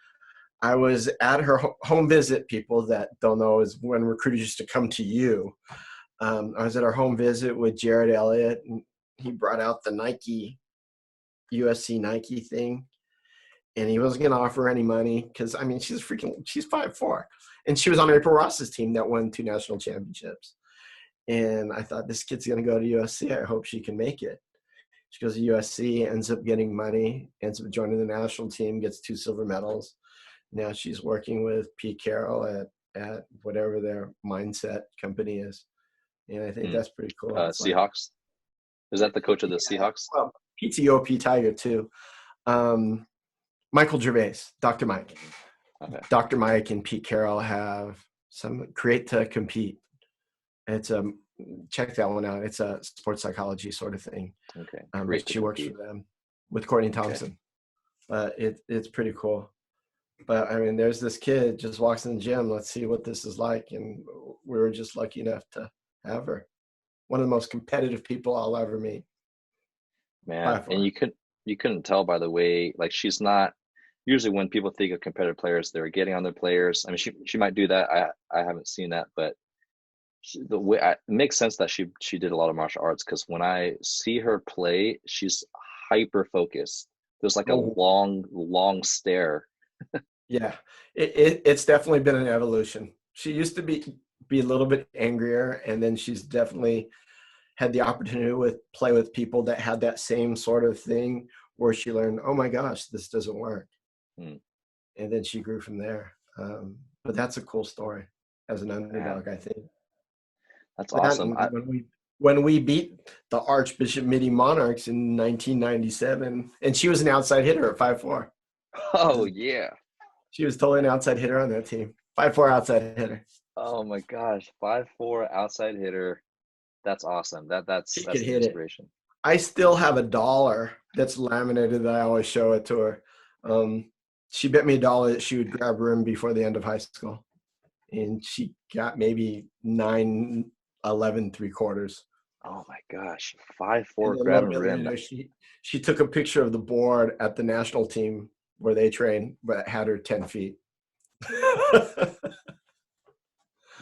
B: I was at her home visit. People that don't know is when recruiters used to come to you. I was at our home visit with Jared Elliott, and he brought out the Nike, USC Nike thing. And he wasn't going to offer any money because, I mean, she's 5'4". And she was on April Ross's team that won 2 national championships. And I thought, this kid's going to go to USC. I hope she can make it. She goes to USC, ends up getting money, ends up joining the national team, gets 2 silver medals. Now she's working with Pete Carroll at whatever their mindset company is. And I think that's pretty cool.
A: Seahawks? Is that the coach of the Seahawks?
B: Well, PTOP Tiger, too. Michael Gervais, Dr. Mike. Okay. Dr. Mike and Pete Carroll have some Create to Compete. It's check that one out. It's a sports psychology sort of thing.
A: Okay.
B: She works for them with Courtney Thompson. Okay. It's pretty cool. But I mean, there's this kid just walks in the gym. Let's see what this is like. And we were just lucky enough to have her. One of the most competitive people I'll ever meet.
A: Man, and you couldn't tell by the way, like, she's not. Usually when people think of competitive players, they're getting on their players. I mean, she might do that. I haven't seen that, but the way it makes sense that she did a lot of martial arts, because when I see her play, she's hyper focused. There's like a long stare.
B: Yeah, it's definitely been an evolution. She used to be a little bit angrier, and then she's definitely had the opportunity to play with people that had that same sort of thing, where she learned, oh my gosh, this doesn't work. And then she grew from there. But that's a cool story as an underdog, I think.
A: That's awesome.
B: When we beat the Archbishop Mitty Monarchs in 1997, and she was an outside hitter at 5'4".
A: Oh, yeah.
B: She was totally an outside hitter on that team. 5'4" outside hitter.
A: Oh, my gosh. 5'4" outside hitter. That's awesome. That's an inspiration.
B: I still have $1 that's laminated that I always show it to her. She bet me $1 that she would grab rim before the end of high school. And she got maybe 9, 11 3/4.
A: Oh my gosh. 5'4" grabbing rim.
B: Later, she took a picture of the board at the national team where they train, but it had her 10 feet.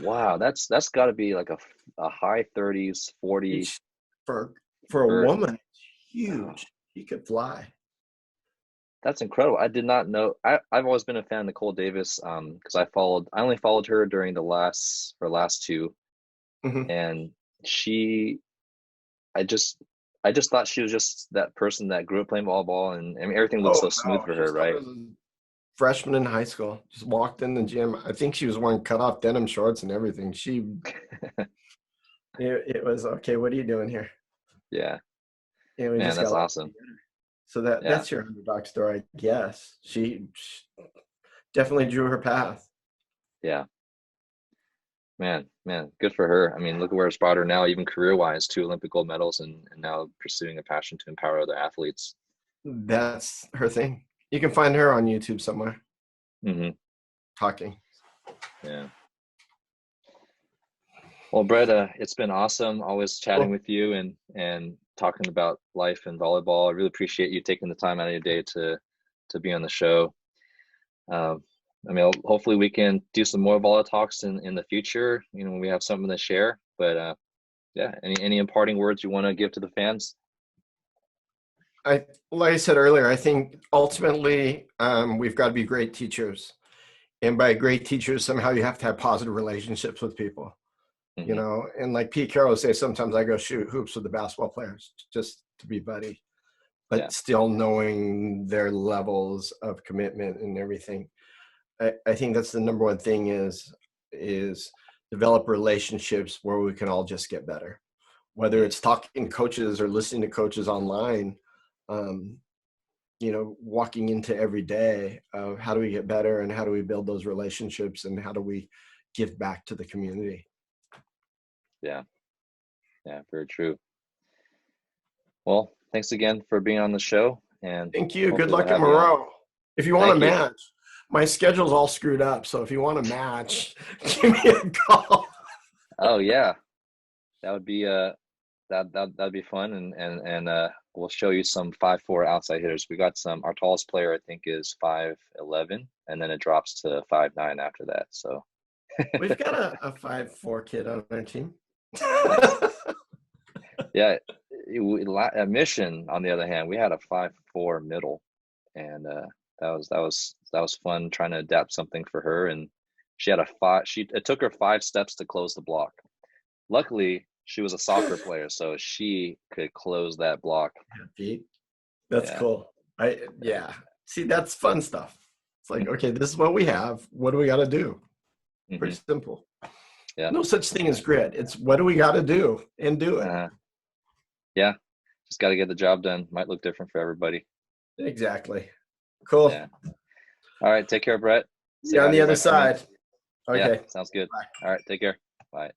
A: Wow, that's got to be like a high 30s, 40.
B: For a woman, huge. She could fly.
A: That's incredible. I did not know. I've always been a fan of Nicole Davis, because I only followed her during the last 2, and I just thought she was just that person that grew up playing volleyball, and I mean, everything looked so smooth for her, right?
B: Freshman in high school, just walked in the gym. I think she was wearing cut-off denim shorts and everything. It was, okay, what are you doing here?
A: Yeah.
B: Man,
A: that's awesome.
B: So that's your underdog story, I guess. She definitely drew her path.
A: Yeah. Man, good for her. I mean, look at where it's brought her now, even career-wise, 2 Olympic gold medals, and now pursuing a passion to empower other athletes.
B: That's her thing. You can find her on YouTube somewhere. Talking.
A: Yeah. Well, Bret, it's been awesome always chatting with you and talking about life and volleyball. I really appreciate you taking the time out of your day to be on the show. I mean, hopefully we can do some more volley talks in the future, when we have something to share. But any imparting words you want to give to the fans?
B: Like I said earlier, I think ultimately we've got to be great teachers. And by great teachers, somehow you have to have positive relationships with people. And like Pete Carroll would say, sometimes I go shoot hoops with the basketball players just to be buddy. but still knowing their levels of commitment and everything. I think that's the number one thing is develop relationships where we can all just get better. Whether it's talking to coaches or listening to coaches online, walking into every day of how do we get better and how do we build those relationships and how do we give back to the community.
A: Yeah, very true. Well, thanks again for being on the show. And
B: thank you. Good luck in Moreau. If you want to match, my schedule's all screwed up. So if you want to match, give me a call.
A: Oh yeah, that would be that'd be fun, and we'll show you some 5'4" outside hitters. We got some. Our tallest player I think is 5'11", and then it drops to 5'9" after that. So
B: we've got a 5'4" kid on our team.
A: Yeah, at Mission on the other hand, we had a 5'4" middle, and that was fun trying to adapt something for her. And she had it took her 5 steps to close the block. Luckily, she was a soccer player, so she could close that block.
B: That's cool. See, that's fun stuff. It's like, okay, this is what we have. What do we got to do? Pretty simple.
A: Yeah.
B: No such thing as grit. It's what do we got to do and do it.
A: Yeah. Just got to get the job done. Might look different for everybody.
B: Exactly. Cool.
A: Yeah. All right. Take care, Bret.
B: See you on the other side. Okay.
A: Yeah, sounds good. Bye. All right. Take care. Bye.